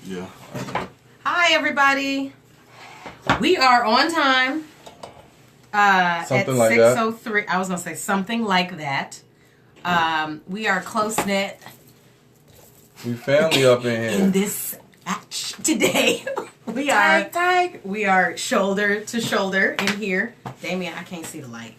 Yeah. Hi, everybody. We are on time. Something at like that. 6:03. I was gonna say something like that. We are close knit We family up in here. in this batch today. We are shoulder to shoulder in here. Damion, I can't see the light.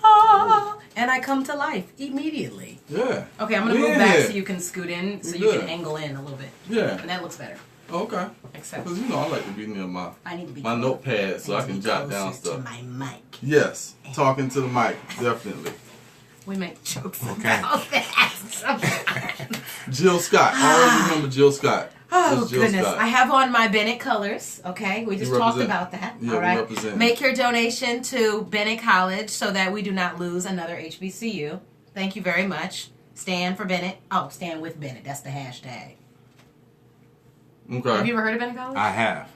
Oh, and I come to life immediately. Yeah. Okay, I'm gonna move back so you can scoot in, so you can angle in a little bit. Yeah. And that looks better. Okay. Except Because I like to be near my I need to be notepad so I can jot down closer stuff. to my mic. Yes, talking to the mic, definitely. We make jokes about that sometimes. Jill Scott. I always remember Jill Scott. Oh, Jill goodness. Scott. I have on my Bennett colors, okay? We just talked represent. about that, Yeah, all we right? represent. Make your donation to Bennett College so that we do not lose another HBCU. Thank you very much. Stand for Bennett. Oh, stand with Bennett. That's the hashtag. Okay. Have you ever heard of Bennett College? I have.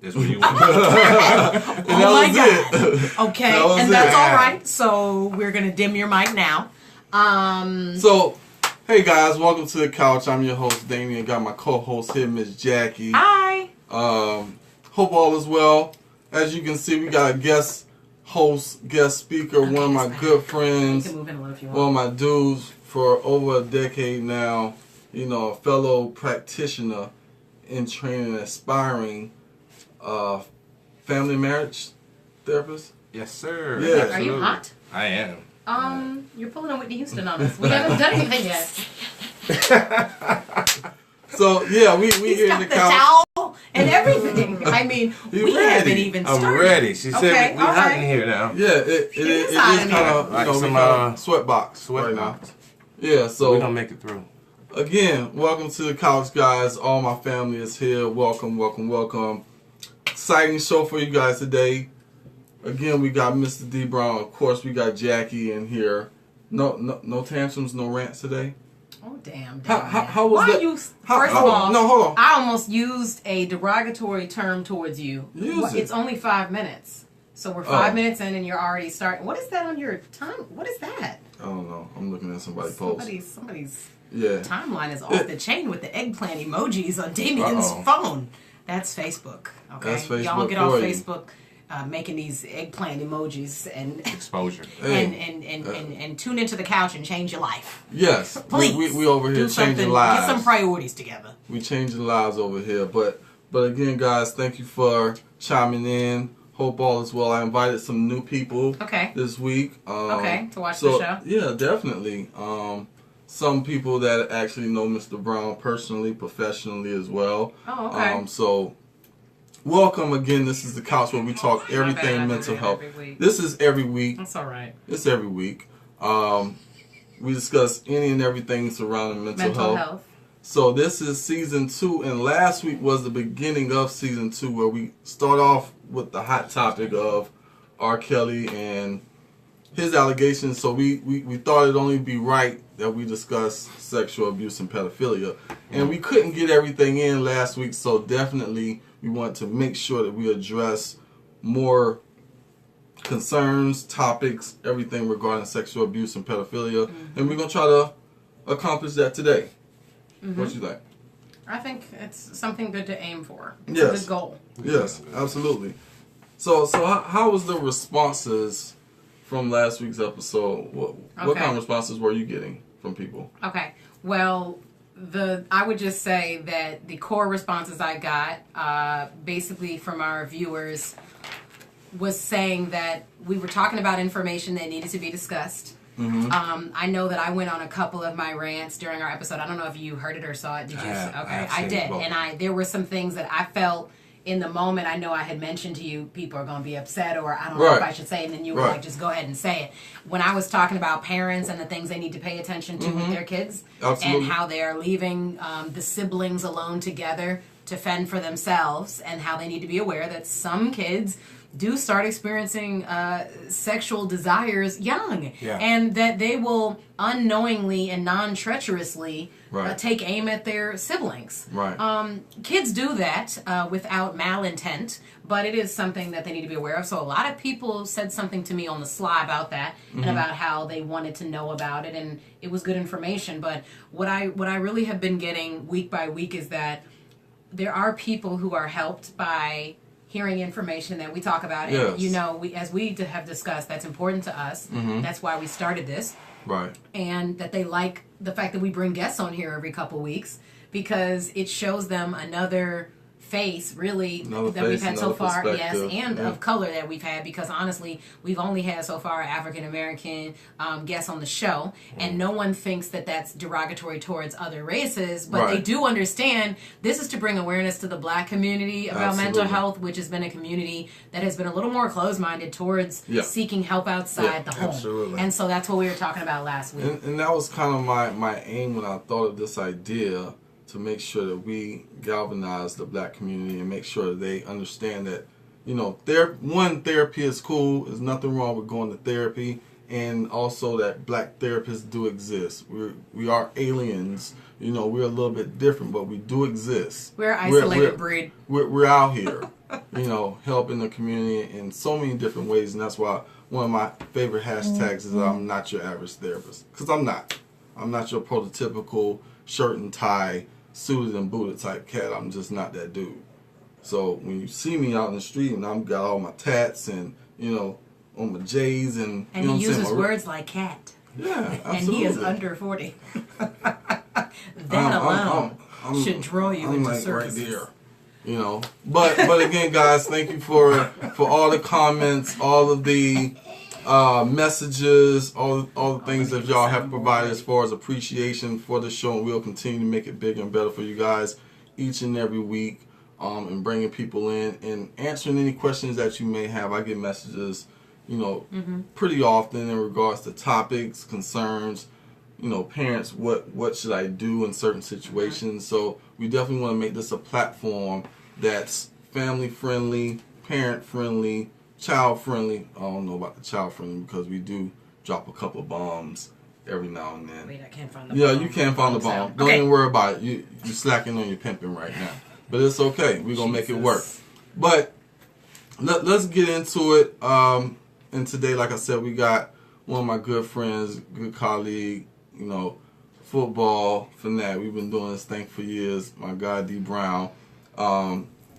That's where you went. Oh, my God. Okay, That was and it. that's all right. So we're going to dim your mic now. So, hey guys, welcome to the couch. I'm your host, Damion. Got my co-host here, Miss Jackie. Hi. Hope all is well. As you can see, we got a guest host, guest speaker, one of my good You friends, can move in a little if you one of want. my dudes for over a decade now. You know, a fellow practitioner in training, aspiring family marriage therapist. Yes, sir. Yeah. Are you hot? I am. You're pulling a Whitney Houston on us. We haven't done anything yet. So yeah, we He's here in got the the couch. towel and everything. I mean, You we ready? haven't even started. I'm ready. She said Okay, we all hot right. in here now. Yeah, it is is hot in kind here. of Like we some, kinda sweatbox right now. Sweatbox. Yeah, So so we're gonna make it through. again, welcome to the couch, guys. All my family is here. Welcome, welcome, welcome. Exciting show for you guys today. Again, we got Mr. D Brown. Of course, we got Jackie in here. No tantrums, no rants today. Oh, damn. How was Why that? you, How- first hold of on. all, No, hold on. I almost used a derogatory term towards you. Use it. It's only 5 minutes. So we're 5 minutes in and you're already starting. What is that on your time? What is that? I don't know. I'm looking at somebody's post. Somebody's Yeah. timeline is off the chain with the eggplant emojis on Damien's Uh-oh. phone. That's Facebook. Okay, That's Facebook y'all get off for you. Facebook making these eggplant emojis and Exposure. and tune into the couch and change your life. Yes. Please, We over here do something. changing lives. Get some priorities together. We changing lives over here. But again, guys, thank you for chiming in. Hope all is well. I invited some new people Okay. this week. Okay, to watch the show? Yeah, definitely. Some people that actually know Mr. Brown personally, professionally as well. Oh, okay. So welcome again. This is the couch where we talk My bad, I everything do mental that health. every week. This is every week. That's all right. It's every week. We discuss any and everything surrounding mental health. So this is season 2, and last week was the beginning of season 2, where we start off with the hot topic of R. Kelly and his allegations. So we thought it'd only be right that we discuss sexual abuse and pedophilia. And we couldn't get everything in last week, so definitely we want to make sure that we address more concerns, topics, everything regarding sexual abuse and pedophilia. And we're going to try to accomplish that today. What you think? I think it's something good to aim for. It's Yes. a good goal. Yes, absolutely. So how was the responses from last week's episode? What Okay. kind of responses were you getting from people? Okay. Well, I would just say that the core responses I got, basically from our viewers, was saying that we were talking about information that needed to be discussed. I know that I went on a couple of my rants during our episode. I don't know if you heard it or saw it. Did you? Okay, I did. And there were some things that I felt in the moment. I know I had mentioned to you, people are going to be upset, or I don't know if I should say it, and then you were like, just go ahead and say it. When I was talking about parents and the things they need to pay attention to with their kids, Absolutely. and how they are leaving the siblings alone together to fend for themselves, and how they need to be aware that some kids do start experiencing sexual desires young, and that they will unknowingly and non-treacherously take aim at their siblings. Kids do that without malintent, but it is something that they need to be aware of. So a lot of people said something to me on the sly about that, and about how they wanted to know about it, and it was good information. But what I really have been getting week by week is that there are people who are helped by hearing information that we talk about. And, you know, as we have discussed, that's important to us. That's why we started this. And that they like the fact that we bring guests on here every couple weeks, because it shows them another face, really, that we've had so far, and of color that we've had, because honestly, we've only had so far African American guests on the show, and no one thinks that that's derogatory towards other races, but they do understand this is to bring awareness to the Black community about mental health, which has been a community that has been a little more closed-minded towards seeking help outside the home. And so that's what we were talking about last week. And that was kind of my aim when I thought of this idea, to make sure that we galvanize the Black community and make sure that they understand that, you know, therapy is cool. There's nothing wrong with going to therapy, and also that Black therapists do exist. We are aliens. You know, we're a little bit different, but we do exist. We're an isolated breed. We're out here, you know, helping the community in so many different ways, and that's why one of my favorite hashtags is I'm not your average therapist, because I'm not. I'm not your prototypical shirt and tie, suited and booted type cat. I'm just not that dude. So when you see me out in the street and I've got all my tats and, you know, on my J's and you know he uses words like cat. Yeah, absolutely. And he is under 40. That alone should draw you into like services. Right there. You know. But again, guys, thank you for all the comments, all of the messages, all the things that y'all have provided as far as appreciation for the show, and we'll continue to make it bigger and better for you guys each and every week, and bringing people in and answering any questions that you may have. I get messages, you know, pretty often in regards to topics, concerns, you know, parents, what should I do in certain situations. So we definitely want to make this a platform that's family friendly, parent friendly, child friendly. I don't know about the child friendly, because we do drop a couple bombs every now and then. Wait, I can't find the bomb. Yeah, you can't find the bomb. Don't even worry about it. You slacking on your pimping right now. But it's okay. We're going to make it work. But let's get into it. And today, like I said, we got one of my good friends, good colleague, you know, football fanatic. We've been doing this thing for years. My guy, D. Brown.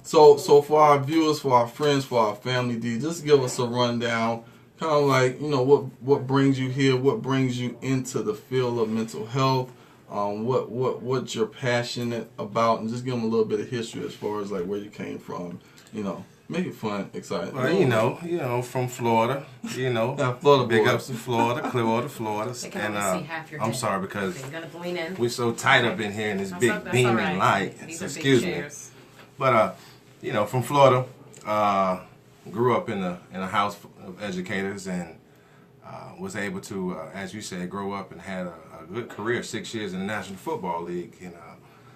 So for our viewers, for our friends, for our family, D, just give us a rundown, kind of like, you know, what brings you here, what brings you into the field of mental health, what you're passionate about, and just give them a little bit of history as far as like where you came from, you know. Make it fun, exciting. Well, you know, from Florida, you know. Florida big boy. ups to Florida, Clearwater, Florida. They can only see half your I'm head. sorry, because They're gonna lean in. we're so tight up in here in this big That's beaming all right. light. These So are big excuse me. chairs. But you know, from Florida, grew up in a house of educators, and was able to, as you said, grow up and had a good career, 6 years in the National Football League. And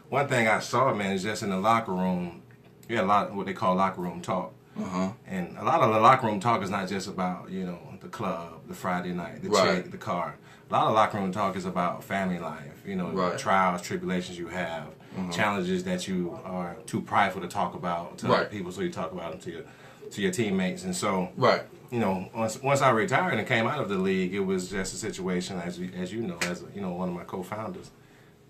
one thing I saw, man, is just in the locker room, you had a lot of what they call locker room talk. And a lot of the locker room talk is not just about, you know, the club, the Friday night, the chick, the car. A lot of locker room talk is about family life, you know, trials, tribulations you have, challenges that you are too prideful to talk about to other people, so you talk about them to your teammates. And so, you know, once I retired and came out of the league, it was just a situation, as you know, as you know, one of my co-founders.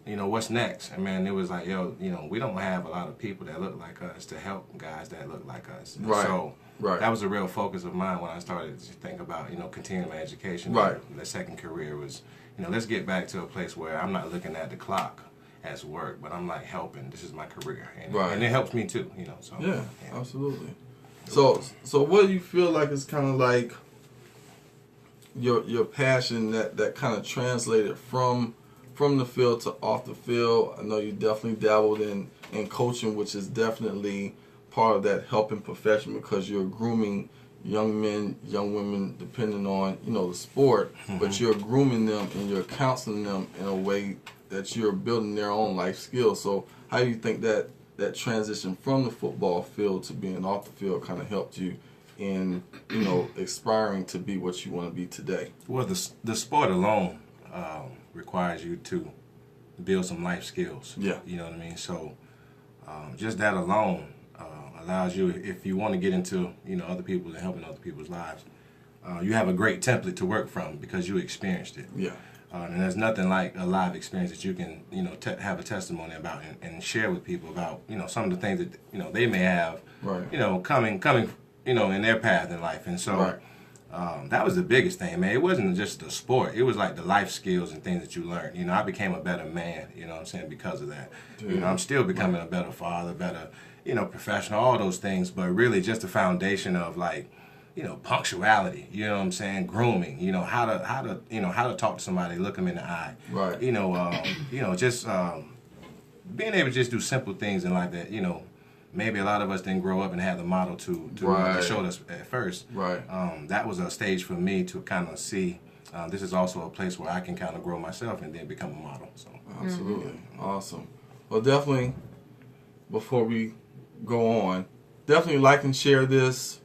You know, what's next? And man, it was like, yo, you know, we don't have a lot of people that look like us to help guys that look like us. And so that was a real focus of mine when I started to think about, you know, continuing my education. The second career was, you know, let's get back to a place where I'm not looking at the clock as work, but I'm like helping. This is my career, and it helps me too, you know. So yeah. Absolutely. So what do you feel like is kind of like your passion that kind of translated from the field to off the field? I know you definitely dabbled in coaching, which is definitely part of that helping profession, because you're grooming young men, young women, depending on, you know, the sport, but you're grooming them and you're counseling them in a way that you're building their own life skills. So how do you think that that transition from the football field to being off the field kind of helped you in, aspiring to be what you want to be today? Well, the sport alone requires you to build some life skills. Yeah. You know what I mean? So just that alone allows you, if you want to get into, other people and helping other people's lives, you have a great template to work from because you experienced it. Yeah. And there's nothing like a live experience that you can, have a testimony about and share with people about, some of the things that, they may have, right. Coming, in their path in life. And so right. that was the biggest thing, man. It wasn't just the sport. It was like the life skills and things that you learned. I became a better man, what I'm saying, because of that. Dude. I'm still becoming a better father, better, professional, all those things. But really just the foundation of like, punctuality, what I'm saying, grooming, how to talk to somebody, look them in the eye. Right. Just being able to just do simple things in life that, maybe a lot of us didn't grow up and have the model to right. show us at first. Right. That was a stage for me to kind of see this is also a place where I can kind of grow myself and then become a model. So absolutely. Awesome. Well, definitely, before we go on, definitely like and share this.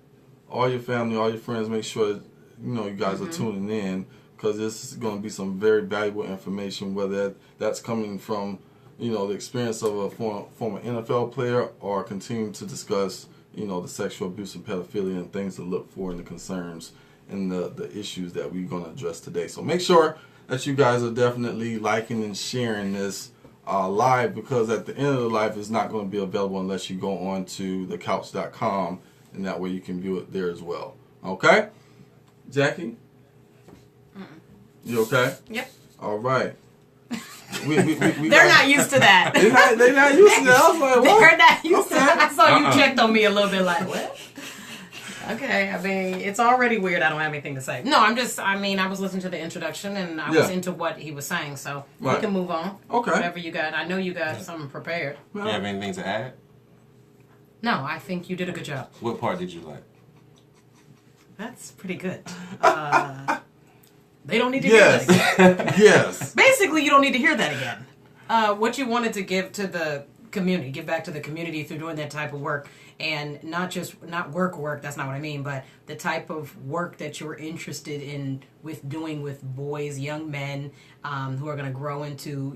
All your family, all your friends, make sure that, you guys are tuning in, because this is going to be some very valuable information, whether that's coming from, the experience of a former NFL player, or continuing to discuss, the sexual abuse and pedophilia and things to look for and the concerns and the issues that we're going to address today. So make sure that you guys are definitely liking and sharing this live, because at the end of the live, it's not going to be available unless you go on to thecouch.com, and that way you can view it there as well. Okay? Jackie? You okay? Yep. All right. They're not used to that. They're not used to that. I was like, what? They're not used to that. I saw Uh-uh. you checked on me a little bit like, what? Okay, I mean, it's already weird. I don't have anything to say. No, I was listening to the introduction, and I was into what he was saying, so we can move on. Okay. Whatever you got. I know you got something prepared. you have anything to add? No, I think you did a good job. What part did you like? That's pretty good. They don't need to hear that again. Yes. Basically, you don't need to hear that again. What you wanted to give to the community, give back to the community through doing that type of work, and not work, that's not what I mean, but the type of work that you're interested in doing with boys, young men, who are going to grow into,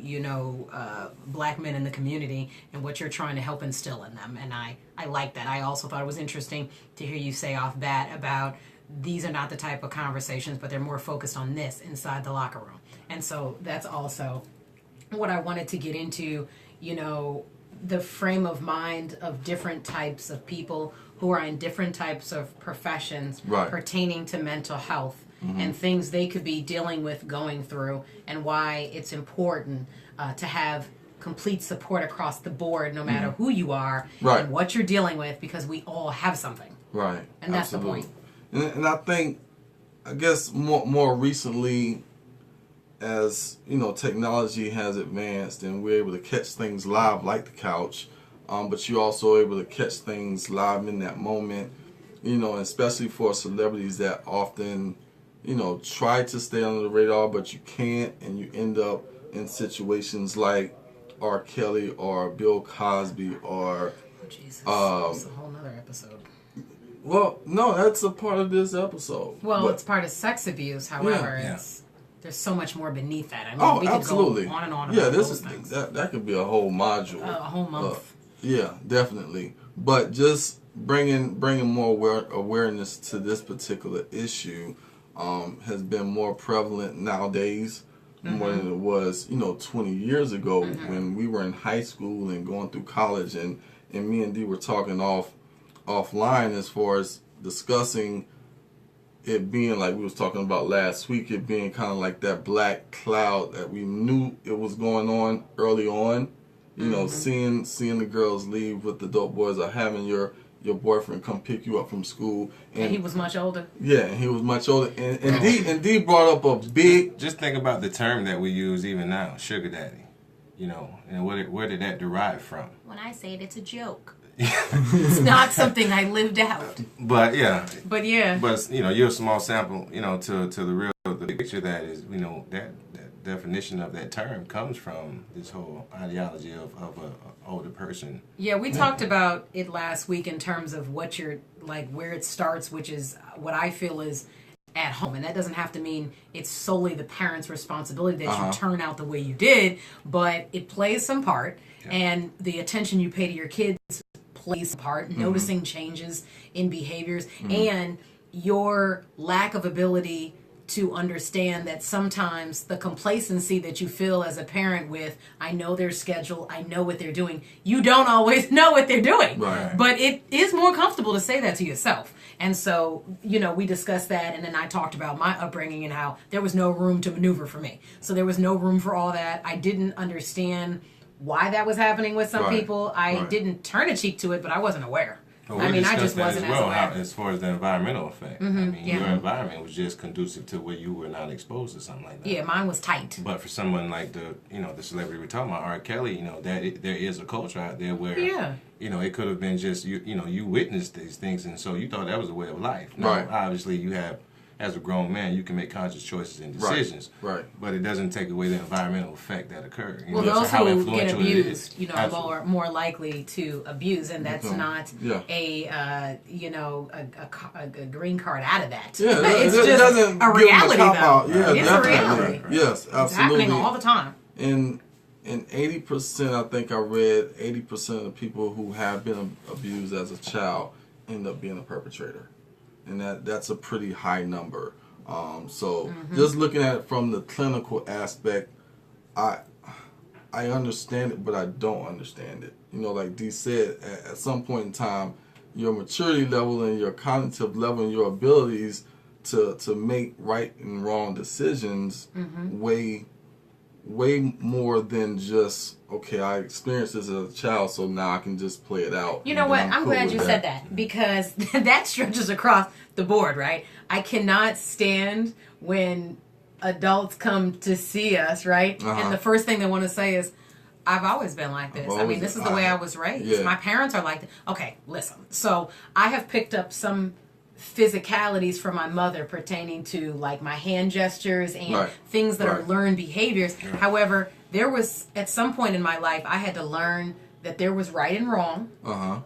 black men in the community, and what you're trying to help instill in them. And I like that. I also thought it was interesting to hear you say off bat about these are not the type of conversations, but they're more focused on this inside the locker room. And so that's also what I wanted to get into, the frame of mind of different types of people who are in different types of professions pertaining to mental health and things they could be dealing with, going through, and why it's important to have complete support across the board, no matter who you are and what you're dealing with, because we all have something. Right. And that's absolutely. the point. And I think, I guess more recently, as technology has advanced and we're able to catch things live like the couch, but you're also able to catch things live in that moment, especially for celebrities that often, try to stay under the radar, but you can't, and you end up in situations like R. Kelly or Bill Cosby or... Jesus, that's a whole nother episode. Well, no, that's a part of this episode. Well, it's part of sex abuse. However, there's so much more beneath that. I mean, we could absolutely. go on and on. Yeah, about this those is things. that could be a whole module, a whole month. Yeah, definitely. But just bringing more awareness to this particular issue has been more prevalent nowadays, more than it was 20 years ago when we were in high school and going through college, and me and Dee were talking offline as far as discussing it being like we was talking about last week, it being kind of like that black cloud that we knew it was going on early on. Seeing the girls leave with the dope boys, or having your boyfriend come pick you up from school, and he was much older. Yeah, and he was much older. And Dee brought up a big. Just think about the term that we use even now, sugar daddy. And where did that derive from? When I say it, it's a joke. It's not something I lived out. But yeah. But yeah. But you're a small sample, to the real the picture that is, definition of that term comes from this whole ideology of an older person. Yeah, we talked about it last week in terms of what you're like, where it starts, which is what I feel is at home. And that doesn't have to mean it's solely the parent's responsibility that you turn out the way you did, but it plays some part. Yeah. And the attention you pay to your kids plays a part, noticing changes in behaviors and your lack of ability to understand that sometimes the complacency that you feel as a parent with, I know their schedule, I know what they're doing. You don't always know what they're doing. Right. But it is more comfortable to say that to yourself. And so, we discussed that, and then I talked about my upbringing and how there was no room to maneuver for me. So there was no room for all that. I didn't understand why that was happening with some people. I didn't turn a cheek to it, but I wasn't aware. Well, I just wasn't as aware. As far as the environmental effect. Your environment was just conducive to where you were not exposed to something like that. Yeah, mine was tight. But for someone like the celebrity we're talking about, R. Kelly, there is a culture out there where, it could have been just, you witnessed these things, and so you thought that was a way of life. Now, obviously, you have, as a grown man, you can make conscious choices and decisions. Right. But it doesn't take away the environmental effect that occurred. Well, those who get abused, are more likely to abuse, and that's not a green card out of that. Yeah, it's it just doesn't a reality, though. Yeah, it's a reality. Yes, absolutely. It's happening all the time. And 80%, I think I read, 80% of the people who have been abused as a child end up being a perpetrator. And that's a pretty high number. So just looking at it from the clinical aspect, I understand it, but I don't understand it. Like Dee said, at some point in time, your maturity level and your cognitive level and your abilities to make right and wrong decisions way more than just, okay, I experienced this as a child, so now I can just play it out. You know what? I'm glad you said that, because that stretches across the board, right? I cannot stand when adults come to see us, right? And the first thing they want to say is, I've always been like this. I mean, this is the way I was raised. Yeah. My parents are like this. Okay, listen. So I have picked up some physicalities from my mother pertaining to like my hand gestures and things that are learned behaviors. Yeah. However, there was at some point in my life I had to learn that there was right and wrong,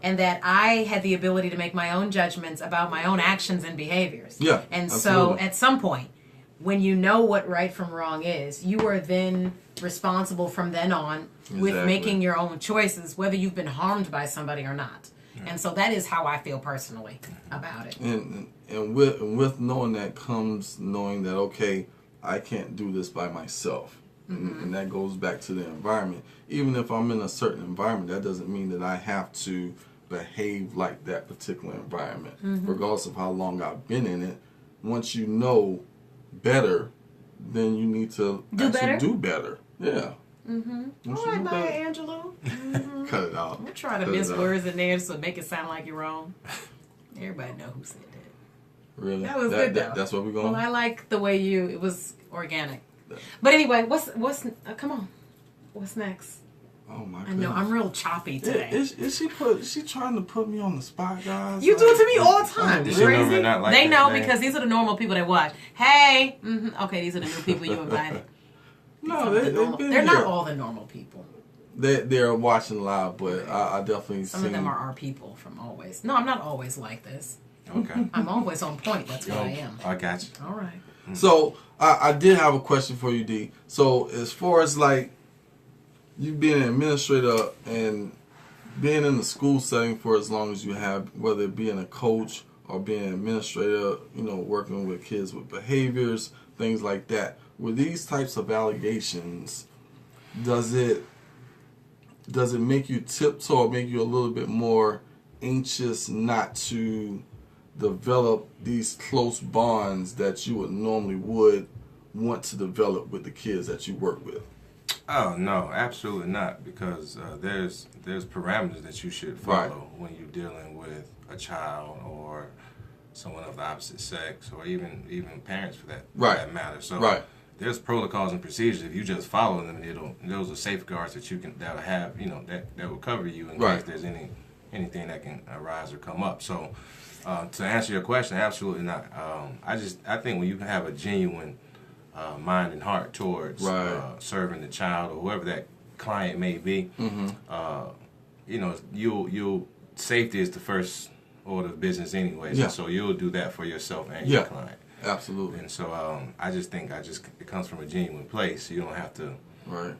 and that I had the ability to make my own judgments about my own actions and behaviors. Yeah, and absolutely. So at some point, when you know what right from wrong is, you are then responsible from then on with making your own choices, whether you've been harmed by somebody or not. And so that is how I feel personally about it. And with knowing that comes knowing that, okay, I can't do this by myself. And that goes back to the environment. Even if I'm in a certain environment, that doesn't mean that I have to behave like that particular environment, regardless of how long I've been in it. Once you know better, then you need to do better. Yeah. All right, Maya Angelou. Cut it out. Don't try to miss words in there to make it sound like you're wrong. Everybody know who said that. Really? That was good, though. That's what we're going. Well, I like the way it was organic. But anyway, what's come on, what's next? Oh my God! I know I'm real choppy today. Is she trying to put me on the spot, guys? You do it to me all the time. Crazy. They know because these are the normal people that watch. Hey, okay, these are the new people you invited. No, they're not all the normal people. They're watching live, but I definitely some of them are our people from always. No, I'm not always like this. Okay. I'm always on point. That's what I am. I got you. All right. So I did have a question for you, Dee. So as far as like you being an administrator and being in the school setting for as long as you have, whether being a coach or being an administrator, working with kids with behaviors, things like that. With these types of allegations, does it make you tiptoe or make you a little bit more anxious not to develop these close bonds that you would normally want to develop with the kids that you work with? Oh no, absolutely not. Because there's parameters that you should follow when you're dealing with a child or someone of the opposite sex, or even parents for that matter. So there's protocols and procedures. If you just follow them, those are safeguards that'll have that will cover you in case there's anything that can arise or come up. So to answer your question, absolutely not. I think when you have a genuine mind and heart towards serving the child or whoever that client may be. You know, you'll safety is the first order of business anyways. And so you'll do that for yourself and your client. Absolutely. And so I just think it comes from a genuine place. You don't have to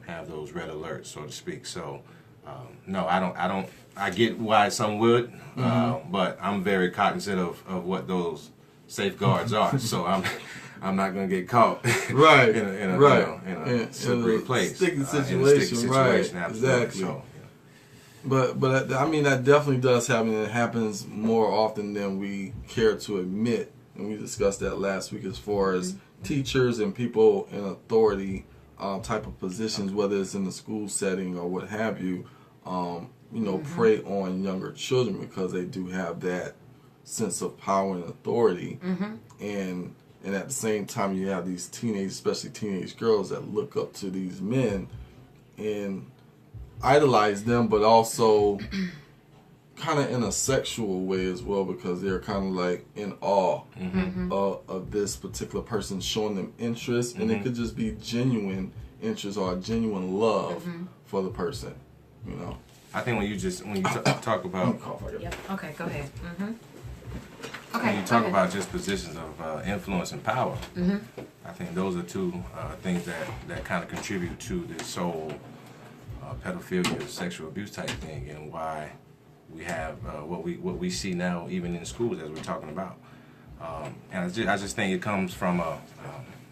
have those red alerts, so to speak. So no, I get why some would, but I'm very cognizant of what those safeguards are. So I'm not going to get caught in a slippery place, sticky situation, exactly. So, But I mean, that definitely does happen. It happens more often than we care to admit. And we discussed that last week as far as teachers and people in authority type of positions, whether it's in the school setting or what have you, you know, prey on younger children because they do have that sense of power and authority. And at the same time, you have these teenage, especially teenage girls that look up to these men and idolize them, but also kind of in a sexual way as well, because they're kind of like in awe of this particular person, showing them interest, and it could just be genuine interest or genuine love for the person, you know. I think when you talk about okay, go ahead. When you talk about just positions of influence and power, I think those are two things that kind of contribute to this whole pedophilia, sexual abuse type thing, and why we have what we see now, even in schools, as we're talking about. And I just think it comes from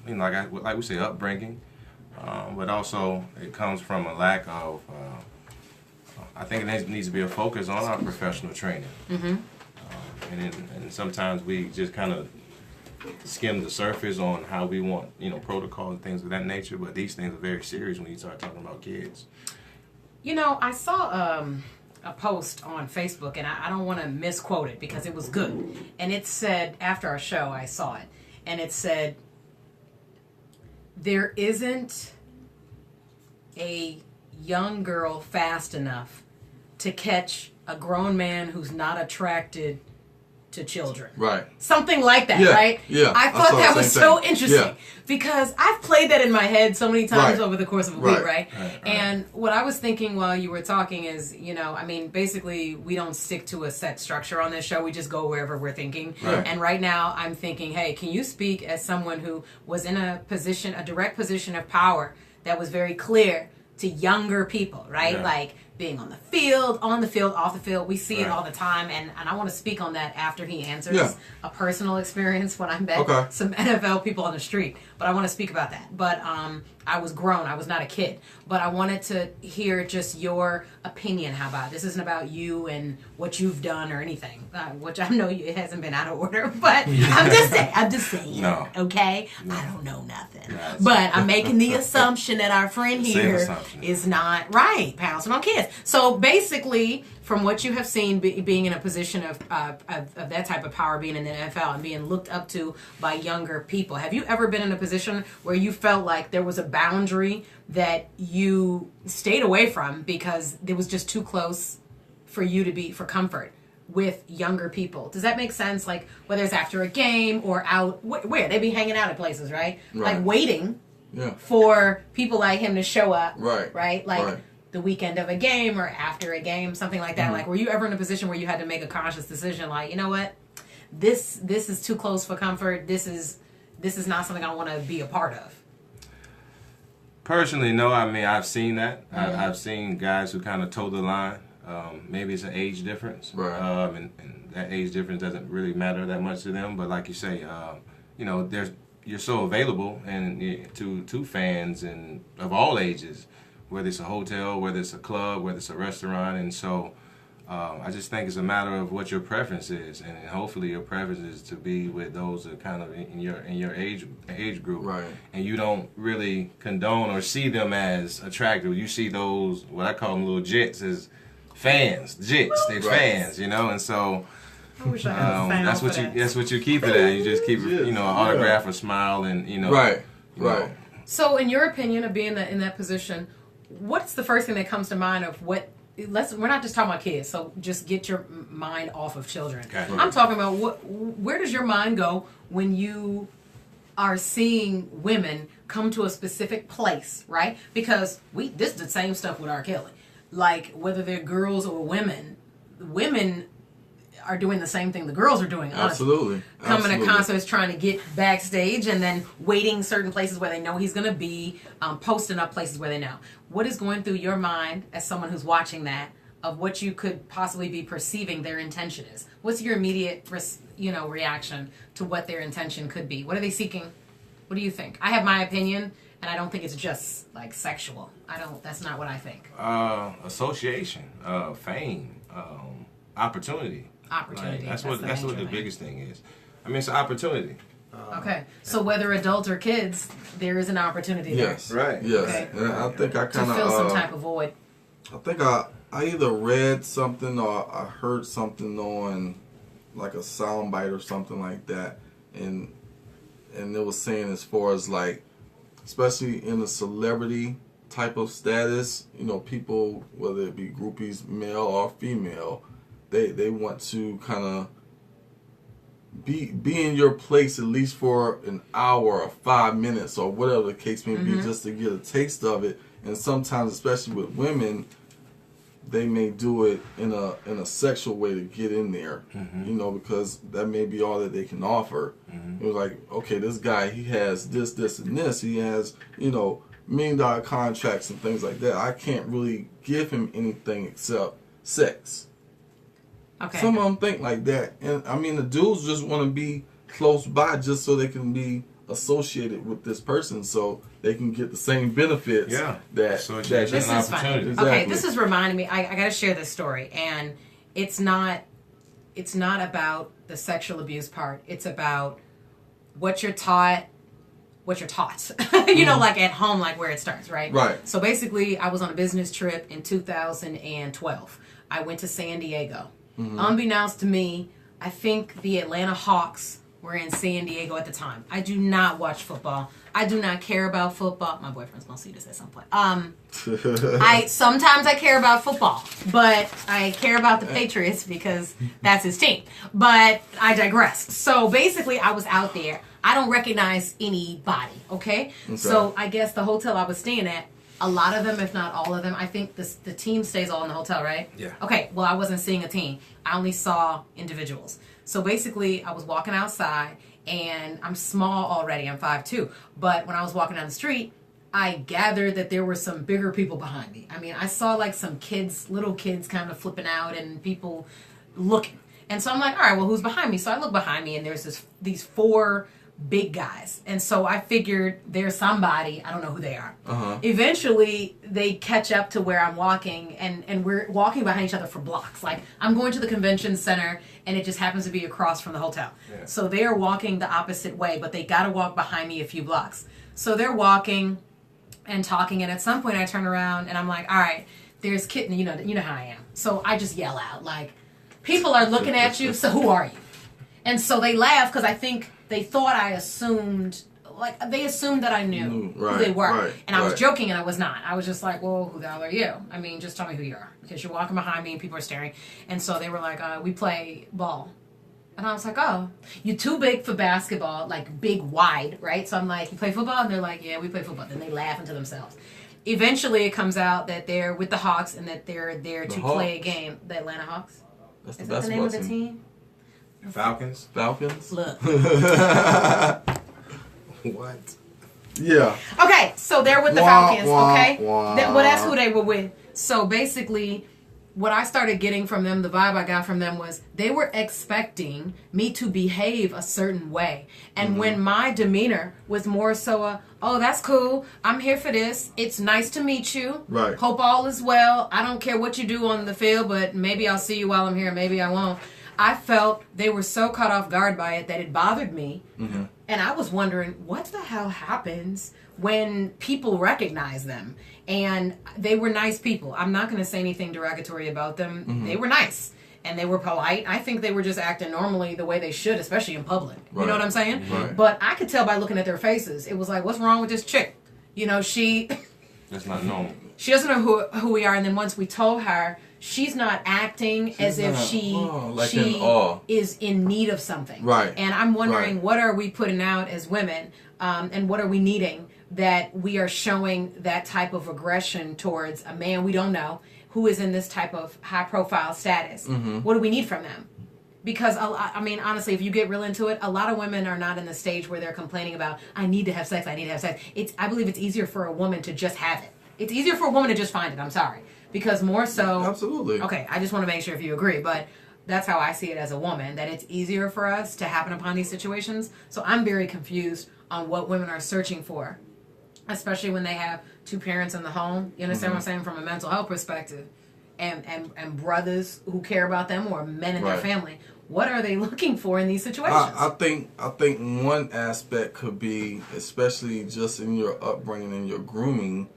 you know, like we say, upbringing, but also it comes from a lack of. I think it needs to be a focus on our professional training. And sometimes we just kind of skim the surface on how we want, you know, protocol and things of that nature. But these things are very serious when you start talking about kids. You know, I saw a post on Facebook, and I don't want to misquote it because it was good. And it said, after our show, I saw it, and it said, there isn't a young girl fast enough to catch a grown man who's not attracted to children. Right. Something like that, right? Yeah. I thought that was so interesting because I've played that in my head so many times over the course of a week, right? And what I was thinking while you were talking is, you know, I mean, basically we don't stick to a set structure on this show. We just go wherever we're thinking. And right now I'm thinking, hey, can you speak as someone who was in a direct position of power that was very clear to younger people, right? Like being on the field, off the field. We see it all the time, and I want to speak on that after he answers a personal experience when I met some NFL people on the street. But I want to speak about that. But I was grown. I was not a kid. But I wanted to hear just your opinion. How about it? This isn't about you and what you've done or anything, which I know it hasn't been out of order. But I'm just saying. No. Okay? No. I don't know nothing. But I'm making the assumption that our friend here is not pouncing on kids. So basically, from what you have seen, being in a position of that type of power, being in the NFL and being looked up to by younger people, have you ever been in a position where you felt like there was a boundary that you stayed away from because it was just too close for you to be for comfort with younger people? Does that make sense? Like whether it's after a game or out, where they be hanging out at places, right? Like waiting for people like him to show up, right? Like the weekend of a game or after a game, something like that. Like, were you ever in a position where you had to make a conscious decision, like, you know what, this is too close for comfort. This is not something I want to be a part of. Personally, no. I mean, I've seen that. I've seen guys who kind of toe the line. Maybe it's an age difference, and that age difference doesn't really matter that much to them. But like you say, you know, you're so available and to fans and of all ages, whether it's a hotel, whether it's a club, whether it's a restaurant. And so I just think it's a matter of what your preference is, and hopefully your preference is to be with those that kind of in your age group, and you don't really condone or see them as attractive. You see those, what I call them, little jits, as fans. They're fans, you know. And so I wish I had a that's what you keep it at. You just keep you know, an autograph, a smile, and you know, you know. So in your opinion of being in that position, what's the first thing that comes to mind of what? We're not just talking about kids, so just get your mind off of children. Okay. I'm talking about where does your mind go when you are seeing women come to a specific place, right? Because this is the same stuff with R. Kelly. Like, whether they're girls or women are doing the same thing the girls are doing, honestly. Absolutely. Coming to concerts, trying to get backstage, and then waiting certain places where they know he's going to be, posting up places where they know. What is going through your mind as someone who's watching that, of what you could possibly be perceiving their intention is? What's your immediate, reaction to what their intention could be? What are they seeking? What do you think? I have my opinion, and I don't think it's just like sexual. That's not what I think. Association, fame, opportunity. Opportunity. That's what the biggest thing is. I mean, it's an opportunity. Okay, so whether adults or kids, there is an opportunity there. Yes. Right. Yes. Okay. And I think I kind To of fill some type of void. I think I either read something or I heard something on like a soundbite or something like that, and it was saying as far as like, especially in a celebrity type of status, people, whether it be groupies, male or female, they want to kind of be in your place at least for an hour or 5 minutes or whatever the case may be, just to get a taste of it. And sometimes, especially with women, they may do it in a sexual way to get in there, because that may be all that they can offer. It was like, okay, this guy, he has this, and this. He has, $1 million contracts and things like that. I can't really give him anything except sex. Okay. Some of them think like that. And, I mean, the dudes just want to be close by just so they can be associated with this person so they can get the same benefits. Yeah. This This is funny. Exactly. Okay, this is reminding me. I got to share this story, and it's not about the sexual abuse part. It's about what you're taught. Like at home, like where it starts, right? Right. So basically, I was on a business trip in 2012. I went to San Diego. Unbeknownst to me, I think the Atlanta Hawks were in San Diego at the time. I do not watch football. I do not care about football. My boyfriend's gonna see this at some point. Sometimes I care about football, but I care about the Patriots because that's his team. But I digress. So basically, I was out there. I don't recognize anybody. Okay? So I guess the hotel I was staying at, a lot of them, if not all of them, I think the team stays all in the hotel, right? Yeah. Okay, well, I wasn't seeing a team. I only saw individuals. So basically, I was walking outside, and I'm small already. I'm 5'2". But when I was walking down the street, I gathered that there were some bigger people behind me. I mean, I saw like some kids, little kids kind of flipping out and people looking. And so I'm like, all right, well, who's behind me? So I look behind me, and there's these 4 big guys. And so I figured there's somebody, I don't know who they are. Eventually, they catch up to where I'm walking, and we're walking behind each other for blocks. Like, I'm going to the convention center, and it just happens to be across from the hotel. Yeah. So they're walking the opposite way, but they got to walk behind me a few blocks. So they're walking and talking, and at some point I turn around, and I'm like, all right, there's Kitten, you know how I am. So I just yell out, like, people are looking at you, so who are you? And so they laugh, because I think they thought I assumed, like, they assumed that I knew who they were. And I was joking, and I was not. I was just like, well, who the hell are you? I mean, just tell me who you are, because you're walking behind me and people are staring. And so they were like, we play ball. And I was like, oh, you're too big for basketball, like big, wide, right? So I'm like, you play football? And they're like, yeah, we play football. Then they laugh into themselves. Eventually, it comes out that they're with the Hawks and that they're there to play a game. The Atlanta Hawks? That's Is that the name of the team? Falcons? Look. What? Yeah. Okay, so they're with the Falcons, okay? Wah. Well, that's who they were with. So basically, what I started getting from them, the vibe I got from them was they were expecting me to behave a certain way. And when my demeanor was more so, oh, that's cool. I'm here for this. It's nice to meet you. Right. Hope all is well. I don't care what you do on the field, but maybe I'll see you while I'm here. Maybe I won't. I felt they were so caught off guard by it that it bothered me. And I was wondering, what the hell happens when people recognize them? And they were nice people. I'm not going to say anything derogatory about them. They were nice. And they were polite. I think they were just acting normally the way they should, especially in public. Right. You know what I'm saying? Right. But I could tell by looking at their faces. It was like, what's wrong with this chick? You know, she... That's not normal. She doesn't know who we are. And then once we told her, she's not acting as if she is in need of something. Right. And I'm wondering, what are we putting out as women, and what are we needing that we are showing that type of aggression towards a man we don't know who is in this type of high profile status. What do we need from them? Because, I mean, honestly, if you get real into it, a lot of women are not in the stage where they're complaining about, I need to have sex, I need to have sex. I believe it's easier for a woman to just have it. It's easier for a woman to just find it, I'm sorry. Because more so... Absolutely. Okay, I just want to make sure if you agree, but that's how I see it as a woman, that it's easier for us to happen upon these situations. So I'm very confused on what women are searching for, especially when they have two parents in the home. You understand what I'm saying? From a mental health perspective. And brothers who care about them, or men in their family. What are they looking for in these situations? I think one aspect could be, especially just in your upbringing and your grooming,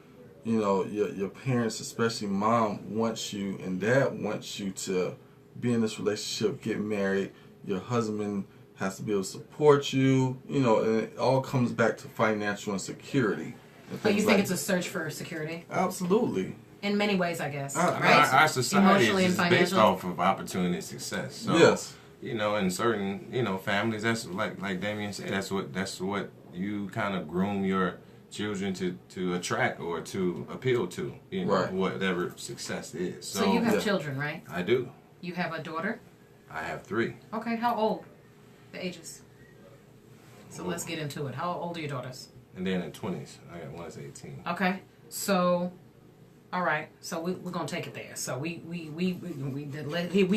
you know, your parents, especially mom, wants you and dad wants you to be in this relationship, get married. Your husband has to be able to support you, you know, and it all comes back to financial insecurity. So you think it's a search for security? Absolutely. In many ways, I guess. Right? Our society is based financial. off of opportunity and success. So, yes. You know, in certain, you know, families, that's like Damion said, that's what you kind of groom your children to attract or to appeal to, you know, whatever success is. So you have children, right? I do. You have a daughter? I have 3. Okay, how old? The ages. So let's get into it. How old are your daughters? And then in 20s. I got one that's 18. Okay. So, all right. So we're going to take it there. So we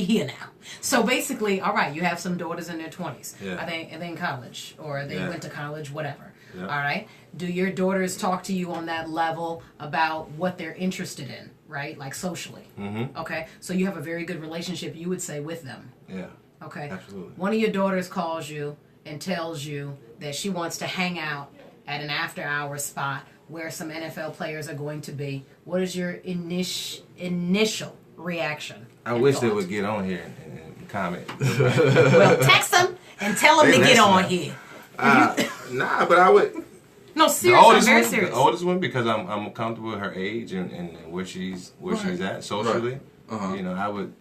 here now. So basically, all right, you have some daughters in their 20s. Yeah. Are they in college, or they went to college, whatever. Yeah. All right. Do your daughters talk to you on that level about what they're interested in, right? Like socially. Mm-hmm. Okay. So you have a very good relationship, you would say, with them. Yeah. Okay. Absolutely. One of your daughters calls you and tells you that she wants to hang out at an after-hour spot where some NFL players are going to be. What is your initial reaction? I wish they would get on here and comment. Well, text them and tell them to get on here. Nah, but I would. No, seriously, I'm very serious. The oldest one, because I'm comfortable with her age and where she's at socially. Uh-huh. You know, I would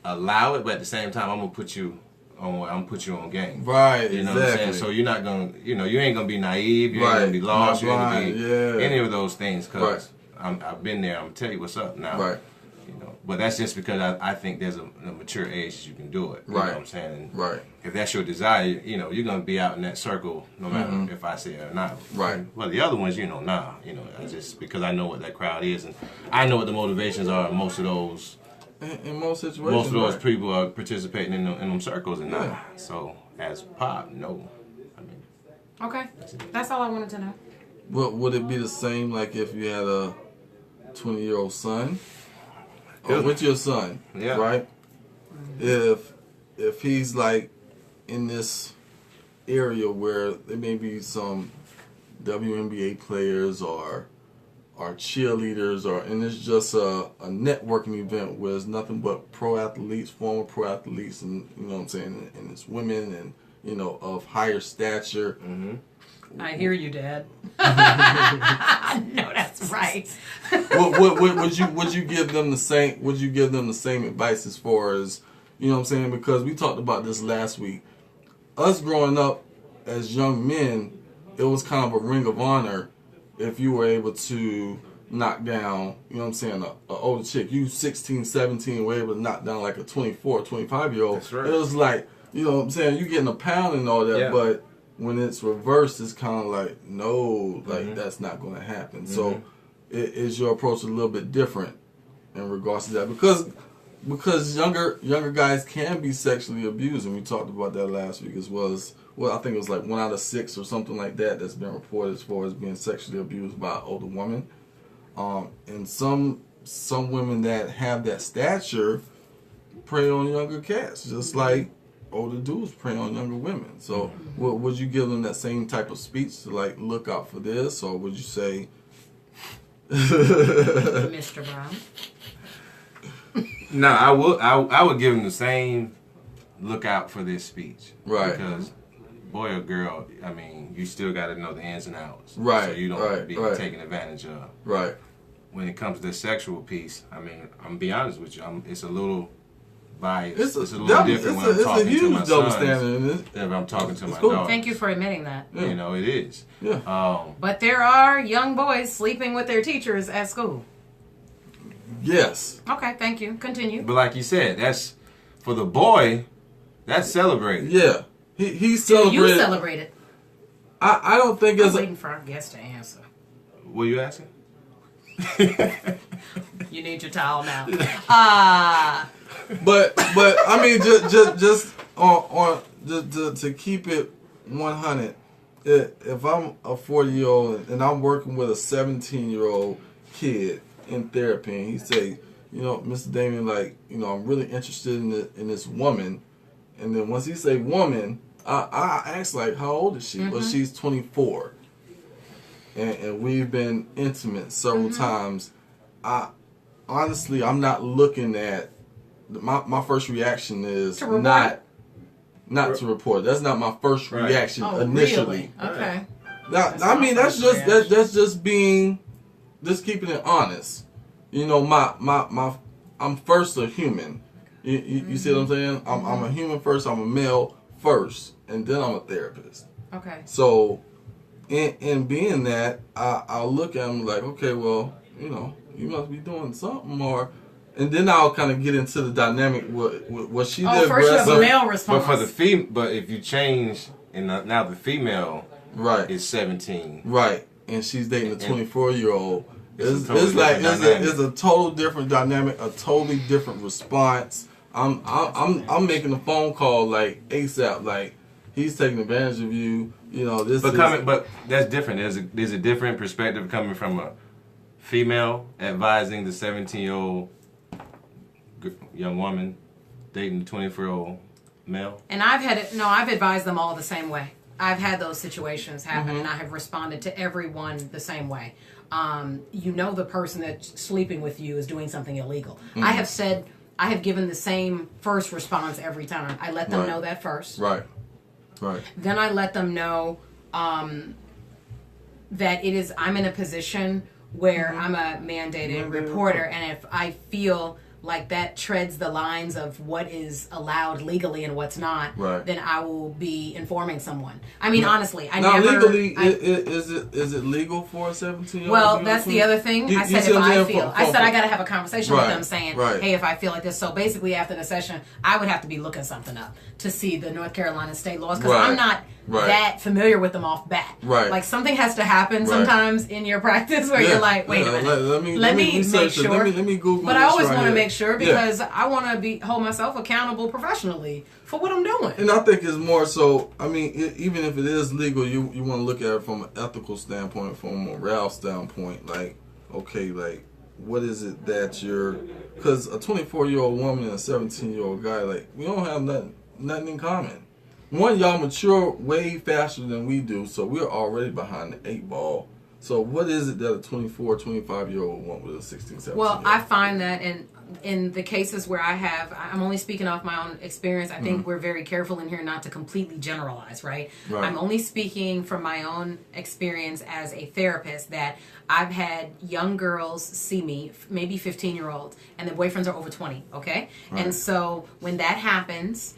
allow it, but at the same time, I'm gonna put you on game. Right. You know what I'm saying? So you're not gonna, you know, you ain't gonna be naive. You ain't gonna be lost. You ain't gonna be any of those things. Cause I've been there. I'm gonna tell you what's up now. Right. You know, but that's just because I think there's a mature age that you can do it. You know what I'm saying? And right. If that's your desire, you know, you're gonna be out in that circle no matter if I say it or not. Right. Well, the other ones, you know, you know, I just because I know what that crowd is and I know what the motivations are in most of those. In most situations, most of those people are participating in them circles and not. So as pop, no. I mean. Okay, that's all I wanted to know. Would it be the same like if you had a 20-year-old son? With your son, right? If he's like in this area where there may be some WNBA players or cheerleaders, and it's just a networking event where it's nothing but pro athletes, former pro athletes, and you know what I'm saying, and it's women and you know of higher stature. Mm-hmm. I hear you, Dad. No, that's right. Would you give them the same? Would you give them the same advice as far as you know what I'm saying? Because we talked about this last week. Us growing up as young men, it was kind of a ring of honor if you were able to knock down, you know what I'm saying, a older chick. You 16, 17 were able to knock down like a 24, 25-year-old. That's right. It was like, you know what I'm saying, you getting a pound and all that, but when it's reversed, it's kind of like, no, like that's not going to happen. So is your approach a little bit different in regards to that? Because younger guys can be sexually abused, and we talked about that last week as well. Well, I think it was like 1 out of 6 or something like that that's been reported as far as being sexually abused by an older woman. And some women that have that stature prey on younger cats, just like older dudes prey on younger women. So would you give them that same type of speech to like look out for this, or would you say Mr. Brown? No, I would give them the same look out for this speech. Right. Because boy or girl, I mean, you still got to know the ins and outs. Right. So you don't be taken advantage of. Right. When it comes to the sexual piece, I mean, I'm gonna be honest with you, it's a little bias. It's a little different when I'm talking to my double sons standard. than if I'm talking to my cool. daughter. Thank you for admitting that. Yeah. You know, it is. Yeah. But there are young boys sleeping with their teachers at school. Yes. Okay, thank you. Continue. But like you said, that's for the boy. That's celebrated. Yeah. He Do celebrated. you celebrate it? I don't think I'm it's waiting for our guest to answer. What are you asking? You need your towel now. But I mean, just on to keep it 100. If I'm a 40-year-old and I'm working with a 17-year-old kid in therapy, and he say, you know, Mr. Damion, like, you know, I'm really interested in this woman, and then once he say woman, I ask like, how old is she? Well, she's 24, and we've been intimate several times. Honestly, I'm not looking at my first reaction is not to report. That's not my first reaction initially. Really? Okay. Now, I mean, that's just being, just keeping it honest. You know, I'm first a human. You see what I'm saying? I'm a human first. I'm a male first, and then I'm a therapist. Okay. So, in being that, I'll look at him like, okay, well, you know, you must be doing something more. And then I'll kind of get into the dynamic what she did. First you have a male response. But for the but if you change, and now the female is 17. Right. And she's dating a 24-year-old. It's a total different dynamic, a totally different response. I'm making a phone call like ASAP, like he's taking advantage of you. You know this. But that's different. There's a different perspective coming from a female advising the 17-year-old young woman dating the 24-year-old male. And I've advised them all the same way. I've had those situations happen, and I have responded to everyone the same way. You know, the person that's sleeping with you is doing something illegal. I have given the same first response every time. I let them know that first. Right. Then I let them know that I'm in a position where I'm a mandated reporter, and if I feel like that treads the lines of what is allowed legally and what's not, then I will be informing someone. I mean, honestly, legally, is it legal for a 17-year-old? Well, that's the other thing. I said I got to have a conversation with them saying, hey, if I feel like this. So basically, after the session, I would have to be looking something up to see the North Carolina state laws, because I'm not that familiar with them off bat. Like, something has to happen sometimes in your practice where you're like, wait a minute, let me make sure. Let me Google. But I always want to make sure, because I want to hold myself accountable professionally for what I'm doing. And I think it's more so, I mean, even if it is legal, you want to look at it from an ethical standpoint, from a morale standpoint. Like, okay, like, what is it that because a 24-year-old woman and a 17-year-old guy, like, we don't have nothing in common. One, y'all mature way faster than we do, so we're already behind the 8 ball. So what is it that a 24, 25-year-old want with a 16, 17-year-old? Well, I find that in the cases where I'm only speaking off my own experience. I think we're very careful in here not to completely generalize, right? I'm only speaking from my own experience as a therapist, that I've had young girls see me, maybe 15-year-olds, and their boyfriends are over 20, okay? And so when that happens,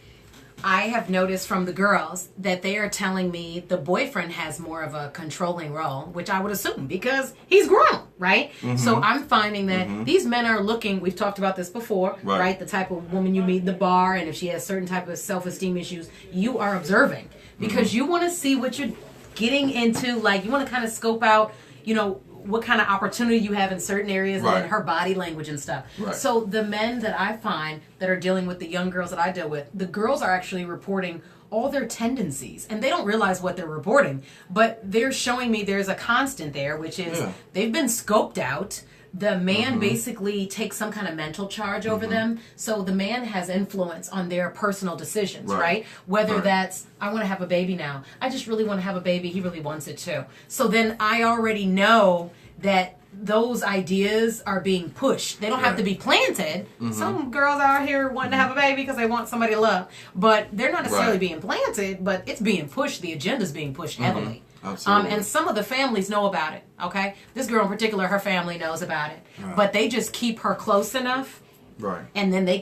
I have noticed from the girls that they are telling me the boyfriend has more of a controlling role, which I would assume because he's grown, right? So I'm finding that these men are looking, we've talked about this before, right? The type of woman you meet in the bar, and if she has certain type of self-esteem issues, you are observing because you want to see what you're getting into. Like, you want to kind of scope out, you know, what kind of opportunity you have in certain areas and her body language and stuff. So the men that I find that are dealing with the young girls that I deal with, the girls are actually reporting all their tendencies, and they don't realize what they're reporting, but they're showing me there's a constant there, which is they've been scoped out. The man basically takes some kind of mental charge over them, so the man has influence on their personal decisions, right? Whether that's, I want to have a baby now. I just really want to have a baby. He really wants it too. So then I already know that those ideas are being pushed. They don't have to be planted. Some girls out here wanting to have a baby because they want somebody to love, but they're not necessarily being planted, but it's being pushed. The agenda's being pushed heavily. And some of the families know about it, okay? This girl in particular, her family knows about it. But they just keep her close enough Right. And then they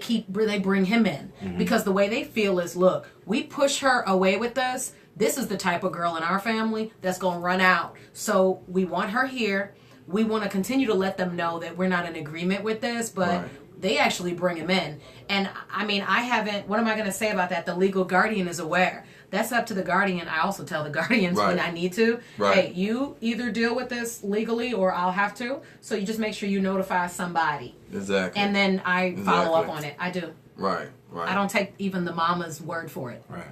bring him in. Because the way they feel is, look, we push her away with us. This is the type of girl in our family that's going to run out. So we want her here. We want to continue to let them know that we're not in agreement with this, but they actually bring him in. And I mean, what am I going to say about that? The legal guardian is aware. That's up to the guardian. I also tell the guardians when I need to, hey, you either deal with this legally or I'll have to. So you just make sure you notify somebody. Exactly. And then I follow up on it. I do. Right. I don't take even the mama's word for it. Right.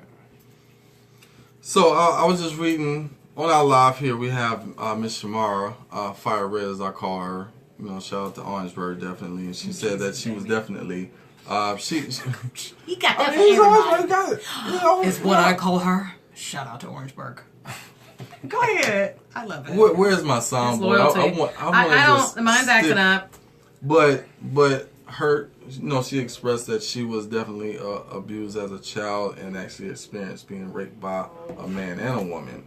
So I was just reading on our live here. We have Miss Shamara, Fire Red as I call her. You know, shout out to Orangeburg definitely. And she said that she was definitely He got that is what I call her. Shout out to Orangeburg. Go ahead. I love it. Where's my soundboard? I don't. Mine's acting up. But her, she expressed that she was definitely abused as a child and actually experienced being raped by a man and a woman,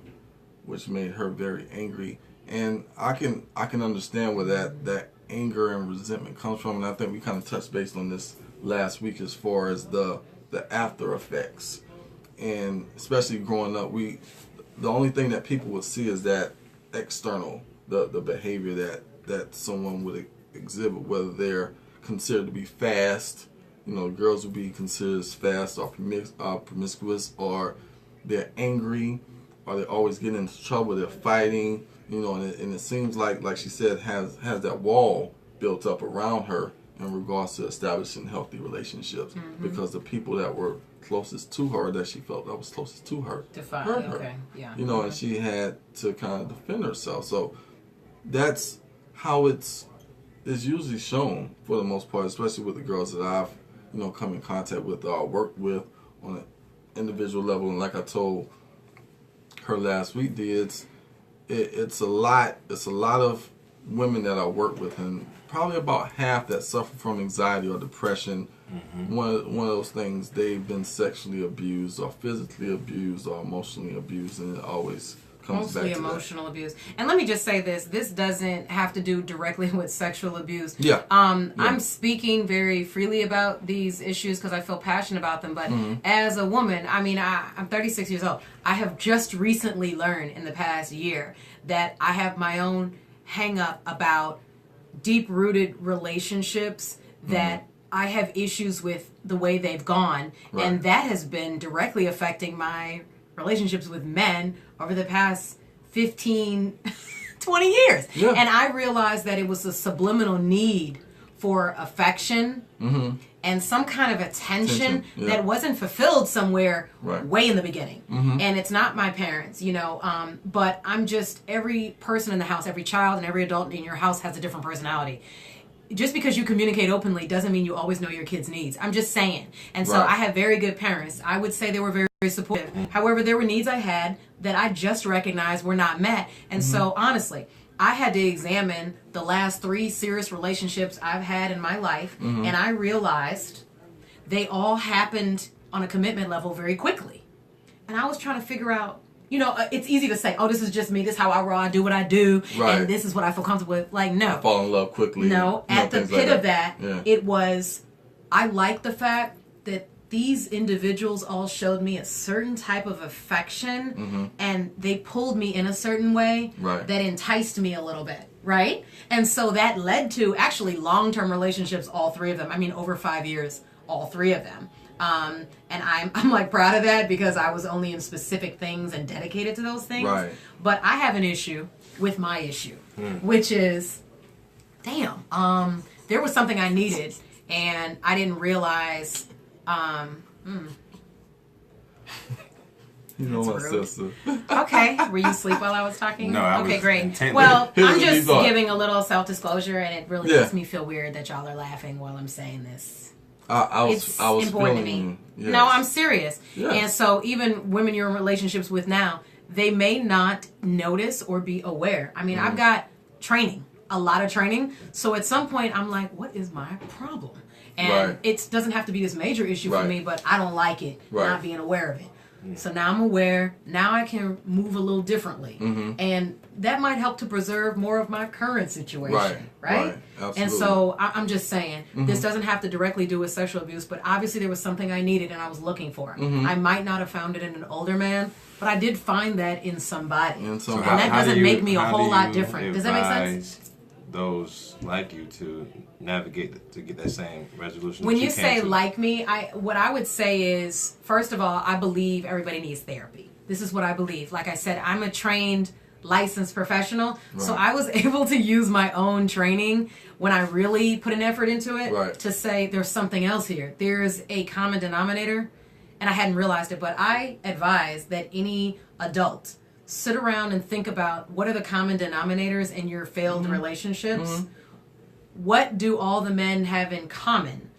which made her very angry. And I can understand where that anger and resentment comes from. And I think we kind of touched base on this last week as far as the after effects. And especially growing up, the only thing that people would see is that external, the behavior that someone would exhibit, whether they're considered to be fast, girls would be considered as fast or promiscuous, or they're angry, or they're always getting into trouble, they're fighting, and it seems like she said, has that wall built up around her in regards to establishing healthy relationships, because the people that were closest to her, that she felt that was closest to her, hurt her. Okay, yeah. And she had to kind of defend herself. So that's how it's usually shown for the most part, especially with the girls that I've come in contact with or worked with on an individual level. And like I told her last week, it's a lot of women that I work with, and probably about half that suffer from anxiety or depression. One of those things, they've been sexually abused or physically abused or emotionally abused, and it always comes back to emotional abuse. And let me just say this doesn't have to do directly with sexual abuse. I'm speaking very freely about these issues because I feel passionate about them, but as a woman, I'm 36 years old. I have just recently learned in the past year that I have my own hang up about deep-rooted relationships that I have issues with the way they've gone, and that has been directly affecting my relationships with men over the past 15, 20 years. And I realized that it was a subliminal need for affection and some kind of attention that wasn't fulfilled somewhere way in the beginning. And it's not my parents, but I'm just, every person in the house, every child and every adult in your house has a different personality. Just because you communicate openly doesn't mean you always know your kids' needs. I'm just saying. And so I have very good parents. I would say they were very, very supportive. However, there were needs I had that I just recognized were not met. And so, honestly, I had to examine the last 3 serious relationships I've had in my life, and I realized they all happened on a commitment level very quickly. And I was trying to figure out, it's easy to say, oh, this is just me, this is how I roll, I do what I do, and this is what I feel comfortable with. Like, no. I fall in love quickly. No, at the pit of that, it was, I like the fact that these individuals all showed me a certain type of affection, and they pulled me in a certain way that enticed me a little bit, right? And so that led to actually long-term relationships, all 3 of them. Over 5 years, all 3 of them. And I'm like proud of that because I was only in specific things and dedicated to those things. But I have an issue with my issue, which is, there was something I needed and I didn't realize. My sister. Okay. Were you asleep while I was talking? No, I was. Okay, great. Intended. Well, I'm just giving a little self-disclosure, and it really makes me feel weird that y'all are laughing while I'm saying this. I was important to me. Yes. No, I'm serious. Yes. And so even women you're in relationships with now, they may not notice or be aware. I've got training, a lot of training. So at some point, I'm like, what is my problem? And it doesn't have to be this major issue for me, but I don't like it, not being aware of it. So now I'm aware. Now I can move a little differently. And that might help to preserve more of my current situation. Right? Absolutely. And so I'm just saying, this doesn't have to directly do with sexual abuse, but obviously there was something I needed and I was looking for. I might not have found it in an older man, but I did find that in somebody. So and that doesn't make me a whole lot different. Does that make sense? Those like you to navigate to get that same resolution. When you say like me, what I would say is, first of all, I believe everybody needs therapy. This is what I believe. Like I said, I'm a trained, licensed professional, so I was able to use my own training when I really put an effort into it to say there's something else here. There's a common denominator, and I hadn't realized it, but I advise that any adult sit around and think about what are the common denominators in your failed relationships. What do all the men have in common?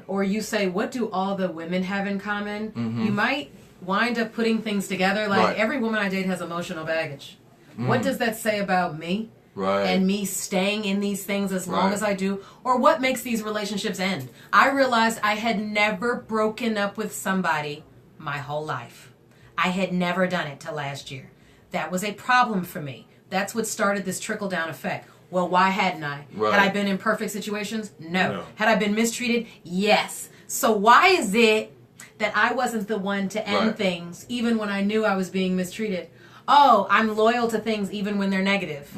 Or you say, what do all the women have in common? You might wind up putting things together. Like every woman I date has emotional baggage. What does that say about me? And me staying in these things as long as I do? Or what makes these relationships end? I realized I had never broken up with somebody my whole life. I had never done it till last year. That was a problem for me. That's what started this trickle-down effect. Well, why hadn't I? Had I been in perfect situations? No. Had I been mistreated? Yes. So why is it that I wasn't the one to end things even when I knew I was being mistreated? Oh, I'm loyal to things even when they're negative.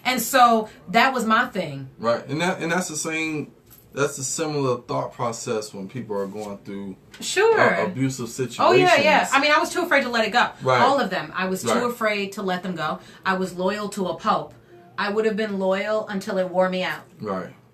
And so that was my thing. And that's the same. That's a similar thought process when people are going through abusive situations. Oh, yeah. I mean, I was too afraid to let it go. All of them. I was too afraid to let them go. I was loyal to a pope. I would have been loyal until it wore me out.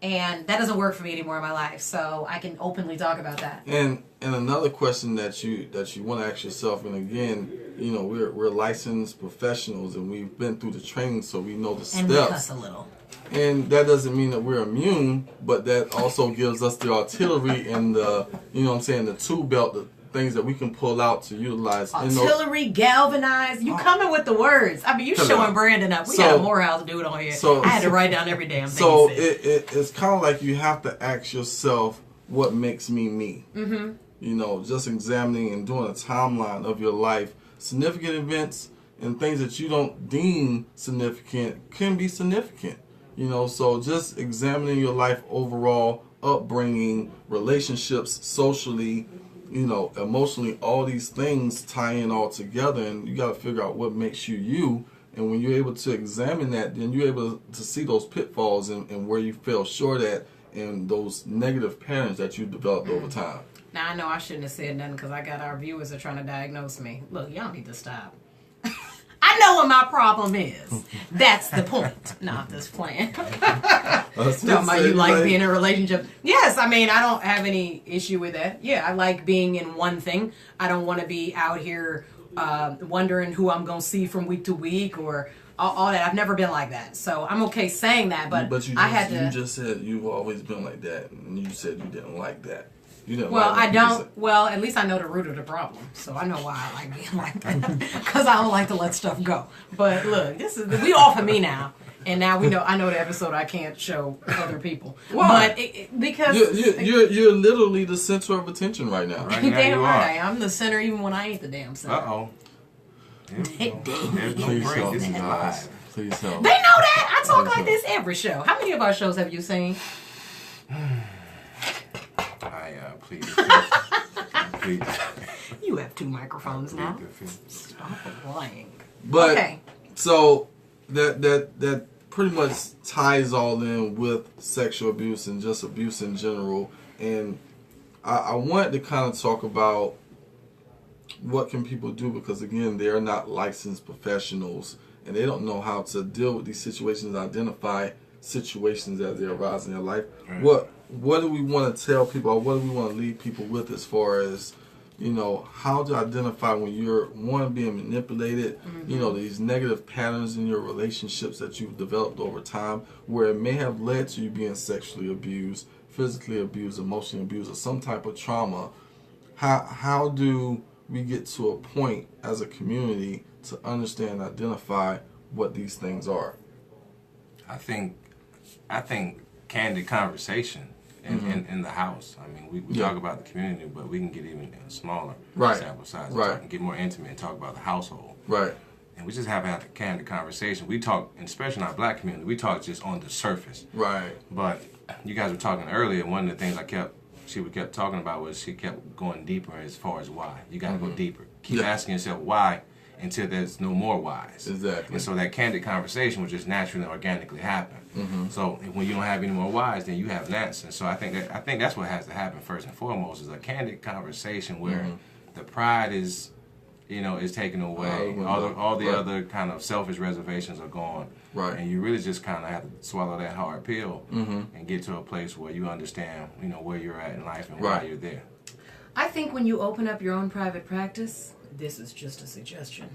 And that doesn't work for me anymore in my life. So I can openly talk about that. And another question that you want to ask yourself, and again, you know, we're licensed professionals and we've been through the training, so we know the steps. And we cuss a little. And that doesn't mean that we're immune, but that also gives us the artillery and the, you know what I'm saying, the tool belt, the things that we can pull out to utilize. Artillery, galvanize. You coming with the words. I mean, you showing Brandon up. We got a Morehouse dude on here. I had to write down every damn thing. So it's kind of like you have to ask yourself, what makes me me? You know, just examining and doing a timeline of your life. Significant events and things that you don't deem significant can be significant. You know, so just examining your life overall, upbringing, relationships, socially, you know, emotionally, all these things tie in all together, and you got to figure out what makes you you. And when you're able to examine that, then you're able to see those pitfalls and where you fell short at and those negative patterns that you developed over time. Now, I know I shouldn't have said nothing because I got our viewers are trying to diagnose me. Look, y'all need to stop. I know what my problem is. That's the point. No, I'm just playing. Talking about you like being in a relationship. Yes, I mean, I don't have any issue with that. Yeah, I like being in one thing. I don't want to be out here wondering who I'm going to see from week to week or all that. I've never been like that. So I'm okay saying that, but you just said you've always been like that, and you said you didn't like that. I don't. Well, at least I know the root of the problem, so I know why I like being like that. Because I don't like to let stuff go. But look, we all for me now, and now we know. I know the episode I can't show other people. Why? But because you're literally the center of attention right now. Right now damn right, I am the center even when I ain't the damn center. There's no break. This is live. Please help. They know that I talk like this every show. How many of our shows have you seen? Please. You have 2 microphones now. Stop lying. But okay. So that pretty much ties all in with sexual abuse and just abuse in general. And I wanted to kind of talk about what can people do, because again, they're not licensed professionals and they don't know how to deal with these situations, identify situations as they arise in their life. Right. What do we want to tell people, or what do we want to leave people with as far as, you know, how to identify when you're, one, being manipulated, you know, these negative patterns in your relationships that you've developed over time, where it may have led to you being sexually abused, physically abused, emotionally abused, or some type of trauma. How do we get to a point as a community to understand and identify what these things are? I think candid conversation in the house. I mean, we talk about the community, but we can get even smaller sample size and get more intimate and talk about the household. Right. And we just have a candid conversation. We talk, and especially in our black community, we talk just on the surface. Right. But you guys were talking earlier, one of the things she kept talking about was she kept going deeper as far as why. You got to go deeper. Keep asking yourself why until there's no more whys. Exactly. And so that candid conversation will just naturally and organically happen. So when you don't have any more whys, then you have an answer. So I think that's what has to happen first and foremost is a candid conversation where the pride is taken away. All the other kind of selfish reservations are gone. Right. And you really just kind of have to swallow that hard pill and get to a place where you understand, where you're at in life and why you're there. I think when you open up your own private practice, this is just a suggestion,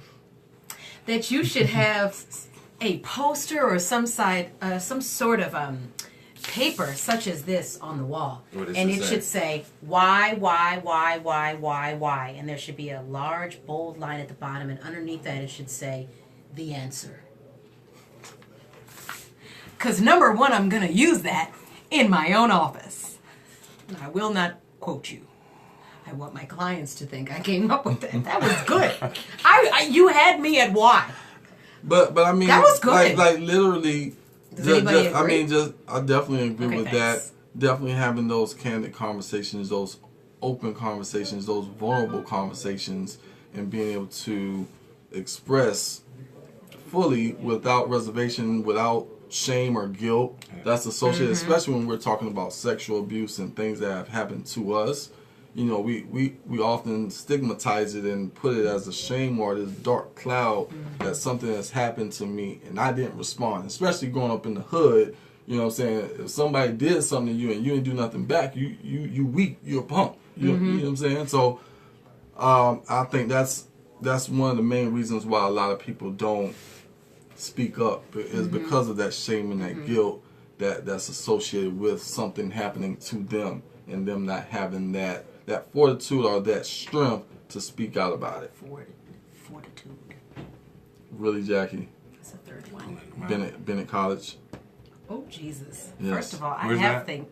that you should have a poster or some sort of paper such as this on the wall. And it should say, why, and there should be a large, bold line at the bottom, and underneath that it should say, the answer. Because number one, I'm going to use that in my own office. I will not quote you. I want my clients to think I came up with that. That was good. You had me at why. But I mean, that was good. Like literally. Does anybody agree? I mean, I definitely agree with thanks. that. Definitely having those candid conversations, those open conversations, those vulnerable conversations, and being able to express fully without reservation, without shame or guilt that's associated, especially when we're talking about sexual abuse and things that have happened to us. We often stigmatize it and put it as a shame or this dark cloud that something has happened to me and I didn't respond. Especially growing up in the hood, you know what I'm saying? If somebody did something to you and you didn't do nothing back, you weak, you're a punk. You know what I'm saying? So I think that's one of the main reasons why a lot of people don't speak up is because of that shame and that guilt that's associated with something happening to them and them not having that fortitude or that strength to speak out about it. Fortitude. Really, Jackie? That's the third one. Bennett College. Oh, Jesus. Yes. First of all, Where's I have that? things.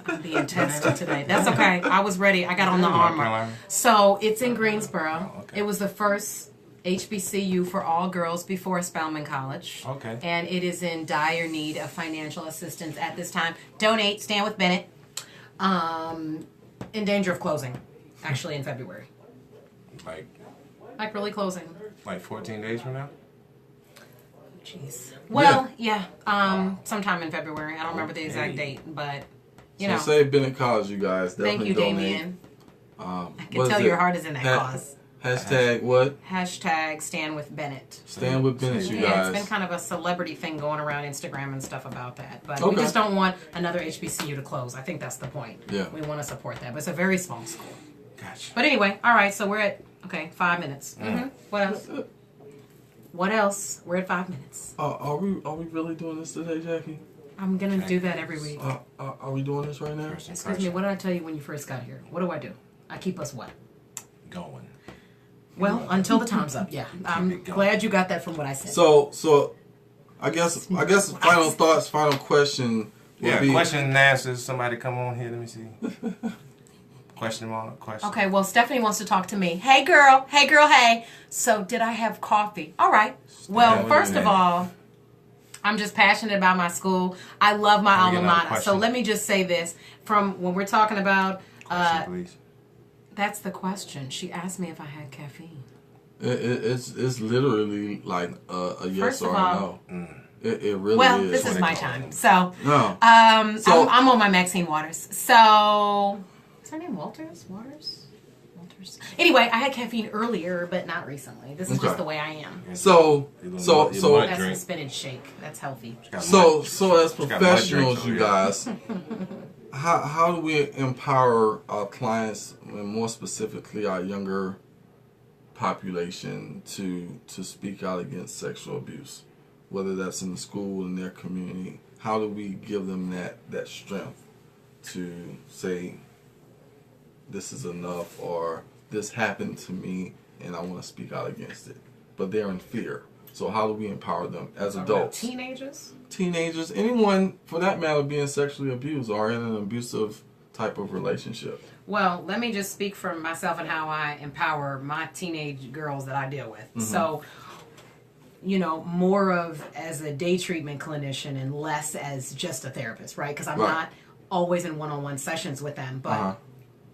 I'm being tested today. That's okay. I was ready. I got on the armor. So it's in Greensboro. Oh, okay. It was the first HBCU for all girls before Spelman College. Okay. And it is in dire need of financial assistance at this time. Donate. Stand with Bennett. In danger of closing, actually, in February. Like really closing. Like 14 days from now? Jeez. Well, yeah. Sometime in February. I don't remember the exact date, but So save Bennett College, you guys. Thank you, Definitely Damion. donate. I can tell your heart is in that cause. Hashtag what? Hashtag Stand with Bennett. Stand with Bennett, you Yeah, guys. it's been kind of a celebrity thing going around Instagram and stuff about that. But we just don't want another HBCU to close. I think that's the point. Yeah. We want to support that. But it's a very small school. Gotcha. But anyway, all right, so we're at, 5 minutes. What else? That's it. What else? We're at 5 minutes. Are we really doing this today, Jackie? I'm going to do that every week. Are we doing this right now? Excuse me, what did I tell you when you first got here? What do? I keep us what? Going. Well, until the time's up, yeah. I'm glad you got that from what I said. So I guess final thoughts, final question would be... question and answers. Somebody come on here, let me see. Question. Okay, well, Stephanie wants to talk to me. Hey, girl, hey. So, did I have coffee? All right. Well, first of all, I'm just passionate about my school. I love my alma mater. So, let me just say this. From when we're talking about... please. That's the question. She asked me if I had caffeine. It's literally like a yes First or of a all, no. It really is. Well, this is my time. So, no. I'm on my Maxine Waters. So, is her name Waters? Anyway, I had caffeine earlier, but not recently. This is just the way I am. So that's a spinach shake. That's healthy. So as professionals, you guys, how do we empower our clients, and more specifically our younger population, to speak out against sexual abuse, whether that's in the school, in their community? How do we give them that strength to say, this is enough, or this happened to me and I want to speak out against it, but they're in fear? So how do we empower them as adults? Teenagers, anyone for that matter being sexually abused or in an abusive type of relationship. Well, let me just speak for myself and how I empower my teenage girls that I deal with. Mm-hmm. So, more of as a day treatment clinician and less as just a therapist, right? Because I'm not always in one-on-one sessions with them. But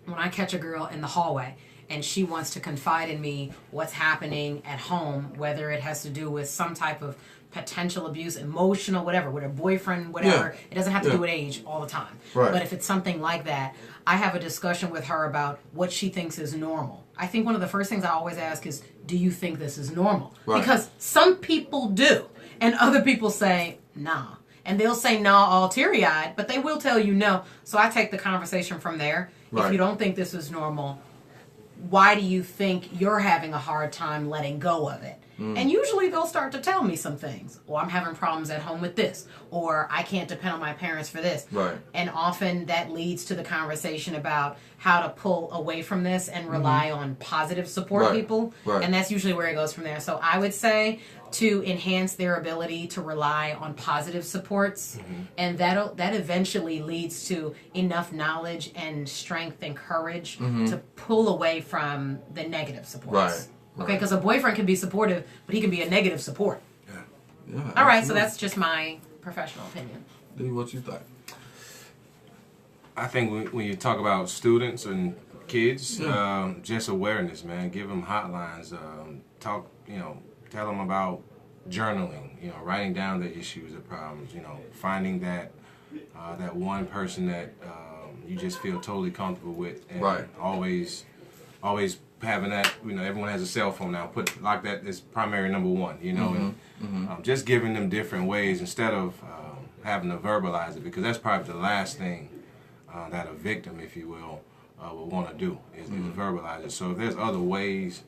when I catch a girl in the hallway and she wants to confide in me what's happening at home, whether it has to do with some type of potential abuse, emotional, whatever, with her boyfriend, whatever. It doesn't have to do with age all the time. Right. But if it's something like that, I have a discussion with her about what she thinks is normal. I think one of the first things I always ask is, do you think this is normal? Right. Because some people do, and other people say, nah. And they'll say nah all teary-eyed, but they will tell you no. So I take the conversation from there. Right. If you don't think this is normal, why do you think you're having a hard time letting go of it? And usually they'll start to tell me some things. Or I'm having problems at home with this. Or I can't depend on my parents for this. Right. And often that leads to the conversation about how to pull away from this and rely on positive support people. Right. And that's usually where it goes from there. So I would say to enhance their ability to rely on positive supports. And that eventually leads to enough knowledge and strength and courage to pull away from the negative supports. Right. Okay, because a boyfriend can be supportive, but he can be a negative support. Yeah. All right, so that's just my professional opinion. D, what you think? I think when you talk about students and kids, just awareness, man. Give them hotlines. Tell them about journaling. Writing down the issues, the problems. Finding that one person that you just feel totally comfortable with, and always having that. Everyone has a cell phone now. Lock that as primary number one. And just giving them different ways instead of having to verbalize it, because that's probably the last thing that a victim, if you will want to do is verbalize it. So if there's other ways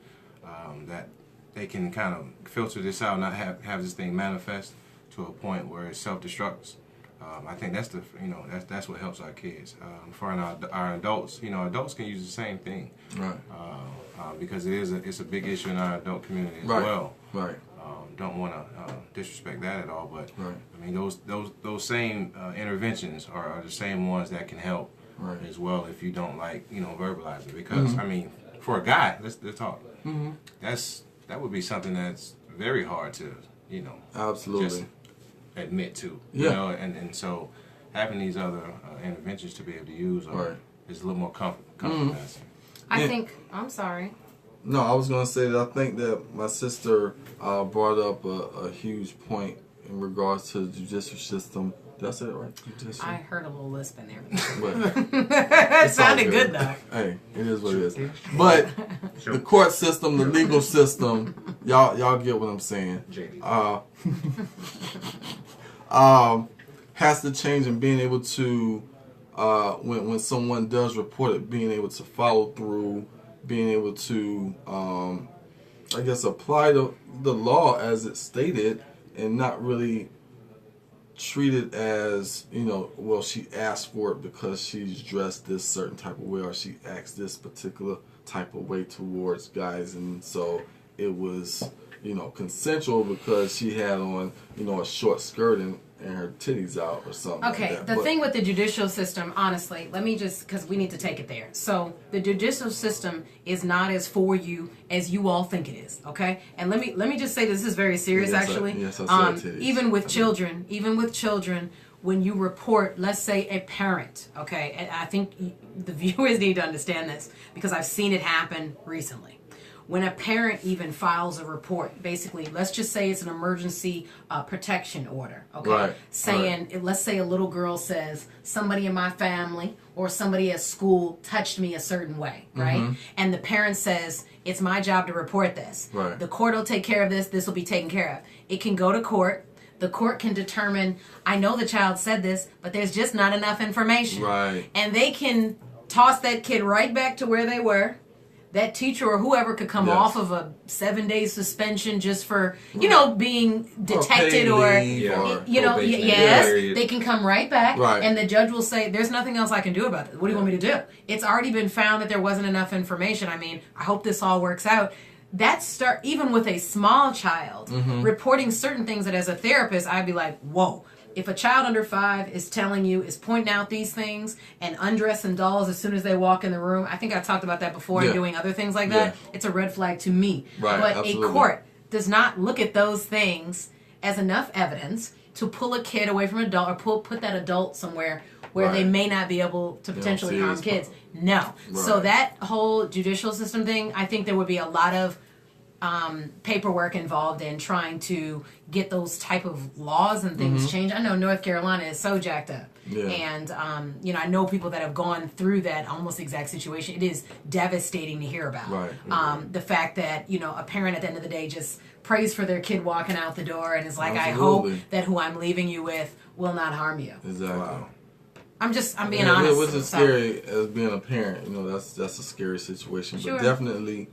that they can kind of filter this out, not have this thing manifest to a point where it self-destructs. I think that's that's what helps our kids. For our adults, adults can use the same thing, right? Because it's a big issue in our adult community as well. Right. Don't want to disrespect that at all, but right. I mean those same interventions are the same ones that can help as well if you don't verbalize it. Because I mean, for a guy, let's talk. That would be something that's very hard to absolutely just admit to. And so having these other interventions to be able to use is a little more comfortable. I think, I'm sorry. No, I was going to say that I think that my sister brought up a huge point in regards to the judicial system. Did I say that right? Judicial? I heard a little lisp in there. It sounded good though. Hey, it is what it is. But the court system, the legal system, y'all get what I'm saying. Has to change, and being able to when someone does report it, being able to follow through, being able to apply the law as it's stated, and not really treat it as well, she asked for it because she's dressed this certain type of way, or she acts this particular type of way towards guys, and so it was consensual because she had on a short skirt and her titties out or something. Okay, like that. Thing with the judicial system, honestly, let me just, because we need to take it there. So the judicial system is not as for you as you all think it is. Okay, and let me just say this is very serious. Yes, actually. I said titties. Even with children, when you report, let's say a parent. Okay, and I think the viewers need to understand this because I've seen it happen recently. When a parent even files a report, basically, let's just say it's an emergency protection order, okay? Right. Saying, let's say a little girl says, somebody in my family or somebody at school touched me a certain way, right? And the parent says, it's my job to report this. Right. The court will take care of this. This will be taken care of. It can go to court. The court can determine, I know the child said this, but there's just not enough information. Right. And they can toss that kid right back to where they were. That teacher or whoever could come off of a 7-day suspension just for, being detected they can come right back and the judge will say, there's nothing else I can do about it. What do you want me to do? It's already been found that there wasn't enough information. I mean, I hope this all works out. that start even with a small child reporting certain things that as a therapist I'd be like, whoa. If a child under 5 is telling you, is pointing out these things and undressing dolls as soon as they walk in the room, I think I talked about that before, and doing other things like that, it's a red flag to me. Right, but absolutely. a court does not look at those things as enough evidence to pull a kid away from an adult or put that adult somewhere where they may not be able to potentially harm kids. No. Right. So that whole judicial system thing, I think there would be a lot of paperwork involved in trying to get those type of laws and things changed. I know North Carolina is so jacked up. Yeah. And, I know people that have gone through that almost exact situation. It is devastating to hear about. Right. The fact that, a parent at the end of the day just prays for their kid walking out the door and is like, I hope that who I'm leaving you with will not harm you. Exactly. Wow. I'm being honest. Which is scary as being a parent. That's a scary situation. Sure. But definitely,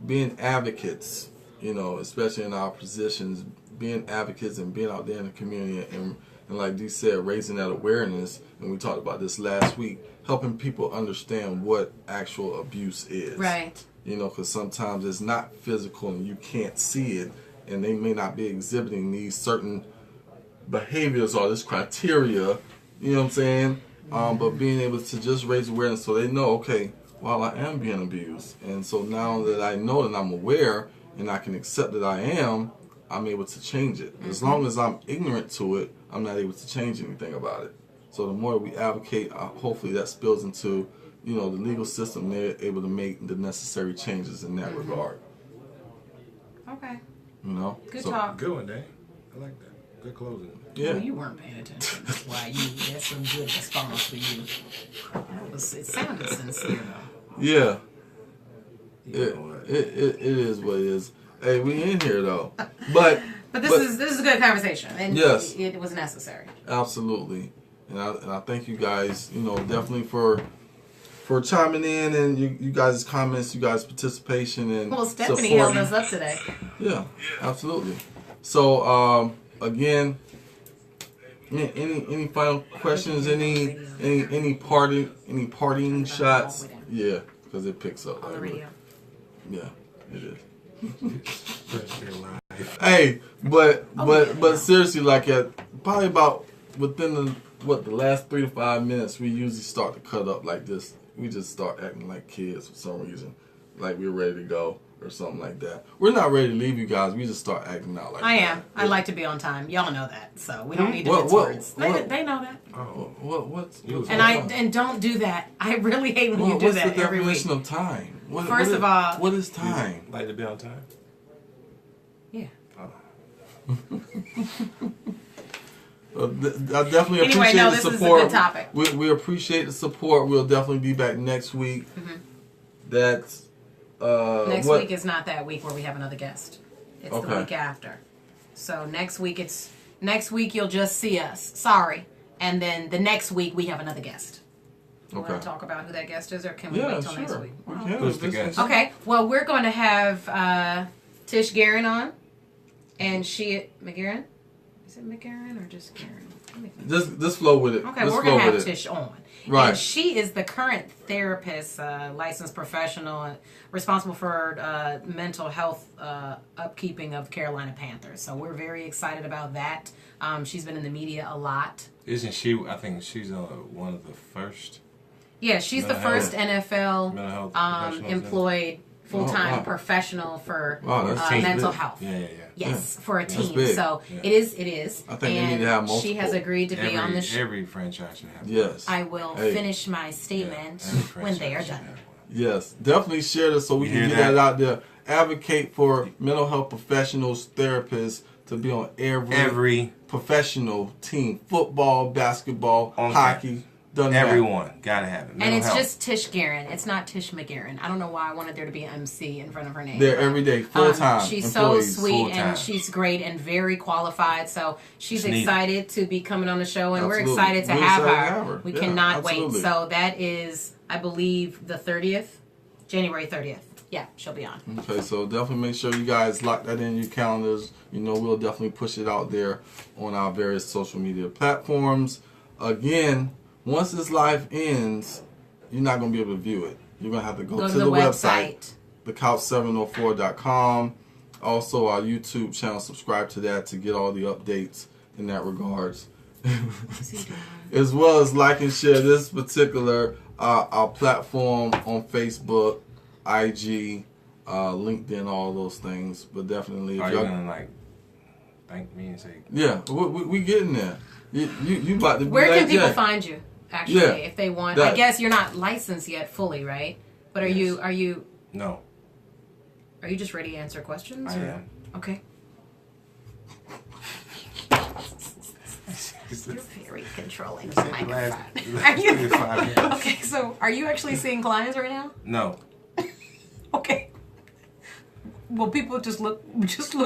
being advocates, especially in our positions, being advocates and being out there in the community and like Dee said, raising that awareness, and we talked about this last week, helping people understand what actual abuse is. Right. Because sometimes it's not physical and you can't see it, and they may not be exhibiting these certain behaviors or this criteria, you know what I'm saying? But being able to just raise awareness so they know, okay, well, I am being abused. And so now that I know that I'm aware and I can accept that I am, I'm able to change it. As long as I'm ignorant to it, I'm not able to change anything about it. So the more we advocate, hopefully that spills into, the legal system. They're able to make the necessary changes in that regard. Okay. Good talk. Good one, Dave. I like that. Good closing. Yeah. Well, you weren't paying attention. That's why that's some good response for you. It sounded sincere, though. Yeah. It is what it is. Hey, we in here though, but this is a good conversation, and yes, it was necessary. Absolutely, and I thank you guys, definitely for chiming in and you guys' comments, you guys' participation and Stephanie held us up today. Yeah, absolutely. So again, any final questions? Any parting shots? Yeah, because it picks up on the radio. Yeah, it is. Hey, but seriously, like probably about within the last 3 to 5 minutes, we usually start to cut up like this. We just start acting like kids for some reason, like we're ready to go or something like that. We're not ready to leave you guys. We just start acting out like I that. am. Yeah. I like to be on time. Y'all know that, so we don't need to mince words. They know that. Oh, what's and don't do that. I really hate when you do that every week. What's the definition of time? First of all, what is time? Like to be on time? Yeah. I definitely appreciate the support. This is a good topic. We appreciate the support. We'll definitely be back next week. That's next week is not that week where we have another guest. It's the week after. So next week you'll just see us. Sorry. And then the next week we have another guest. You want to talk about who that guest is, or can we wait till next week? Who's the guest? Okay. Well, we're going to have Tish Guerin on, and McGarren. Is it McGarren or just Guerin? Just flow with it. Okay, we're going to have Tish on. Right. And she is the current therapist, licensed professional, responsible for mental health upkeeping of Carolina Panthers. So we're very excited about that. She's been in the media a lot. Isn't she? I think she's one of the first. Yeah, she's the first NFL employed full-time professional for mental health. Yeah. Yes, for a team. So it is. I think they need to have multiple. She has agreed to be on the show. Every franchise should have. Yes. I will finish my statement when they are done. Yes, definitely share this so we can get that out there. Advocate for mental health professionals, therapists to be on every professional team: football, basketball, hockey. Everyone gotta have it. And it's just Tish Guerin. It's not Tish McGarren. I don't know why I wanted there to be an MC in front of her name. They're every day, full time. She's so sweet and she's great and very qualified. So she's excited to be coming on the show, and we're excited to have her. We cannot wait. So that is, I believe, the 30th, January 30th. Yeah, she'll be on. Okay, so definitely make sure you guys lock that in your calendars. We'll definitely push it out there on our various social media platforms. Again, once this live ends, you're not going to be able to view it. You're going to have to go to the website thecouch704.com. Also, our YouTube channel. Subscribe to that to get all the updates in that regards. As well as like and share this particular our platform on Facebook, IG, LinkedIn, all those things. But definitely, are you gonna like thank me and say? Yeah, we getting there. You about to be Where like can people Jack. find you? Actually, if they want, I guess you're not licensed yet fully, right? But are you? No. Are you just ready to answer questions? I am. Okay. You're very controlling. Okay, so are you actually seeing clients right now? No. Okay. Will people just look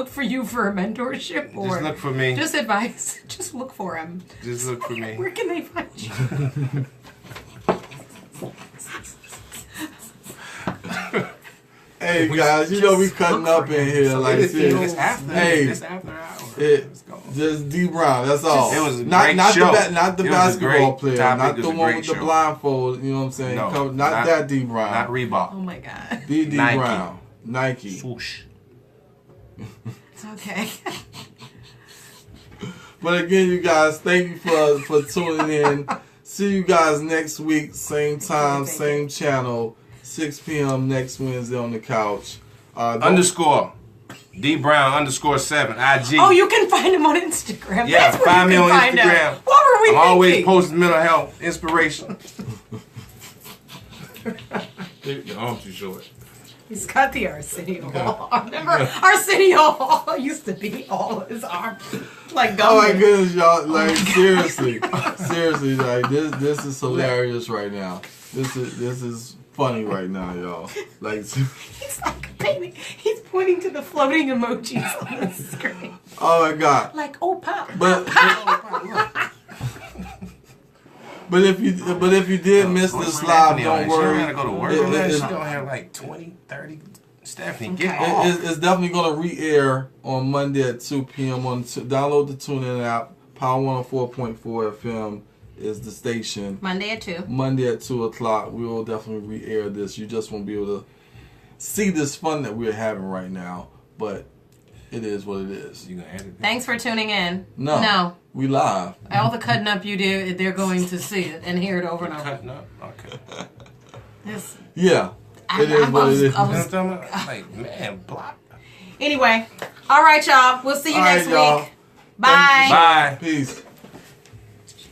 for you for a mentorship, or just look for me? Just advice. Just look for him. Just look for me. Where can they find you? Hey guys, you know we cutting up in here like this. It's after hours. Just D Brown. That's all. It was a not great show. Not the basketball player. Not the one with show. the blindfold. You know what I'm saying? No, not that D Brown. Not Reebok. Oh my God. D Nike. Brown. Nike. Swoosh. It's okay. But again, you guys, thank you for tuning in. See you guys next week, same time, same channel, 6 p.m. next Wednesday on the couch. _D Brown _7 IG. Oh, you can find him on Instagram. Yeah, That's find me on find Instagram. Out. What were we I'm always thinking? posting mental health inspiration. Your arm's too short. He's got the Arsenio Hall. Remember, Arsenio Hall used to be all his arms like gum. Oh my goodness, y'all! Like seriously, like this is hilarious right now. This is funny right now, y'all. Like he's like painting. He's pointing to the floating emojis on the screen. Oh my God! Like pop. But if you did miss this live, don't worry. She gotta go to work. She's gonna have like 20, 30. Stephanie, get off. It's definitely gonna re-air on Monday at 2 p.m. Download the TuneIn app. Power 104.4 FM is the station. Monday at 2. Monday at 2 o'clock. We will definitely re-air this. You just won't be able to see this fun that we're having right now, but it is what it is. You gonna edit it? Thanks for tuning in. No. We live. All the cutting up you do, they're going to see it and hear it over and over. Cutting up? Okay. Yeah. It is what it is. Like, man, block. Anyway, all right, y'all. We'll see you next week. Y'all. Bye. Bye. Peace.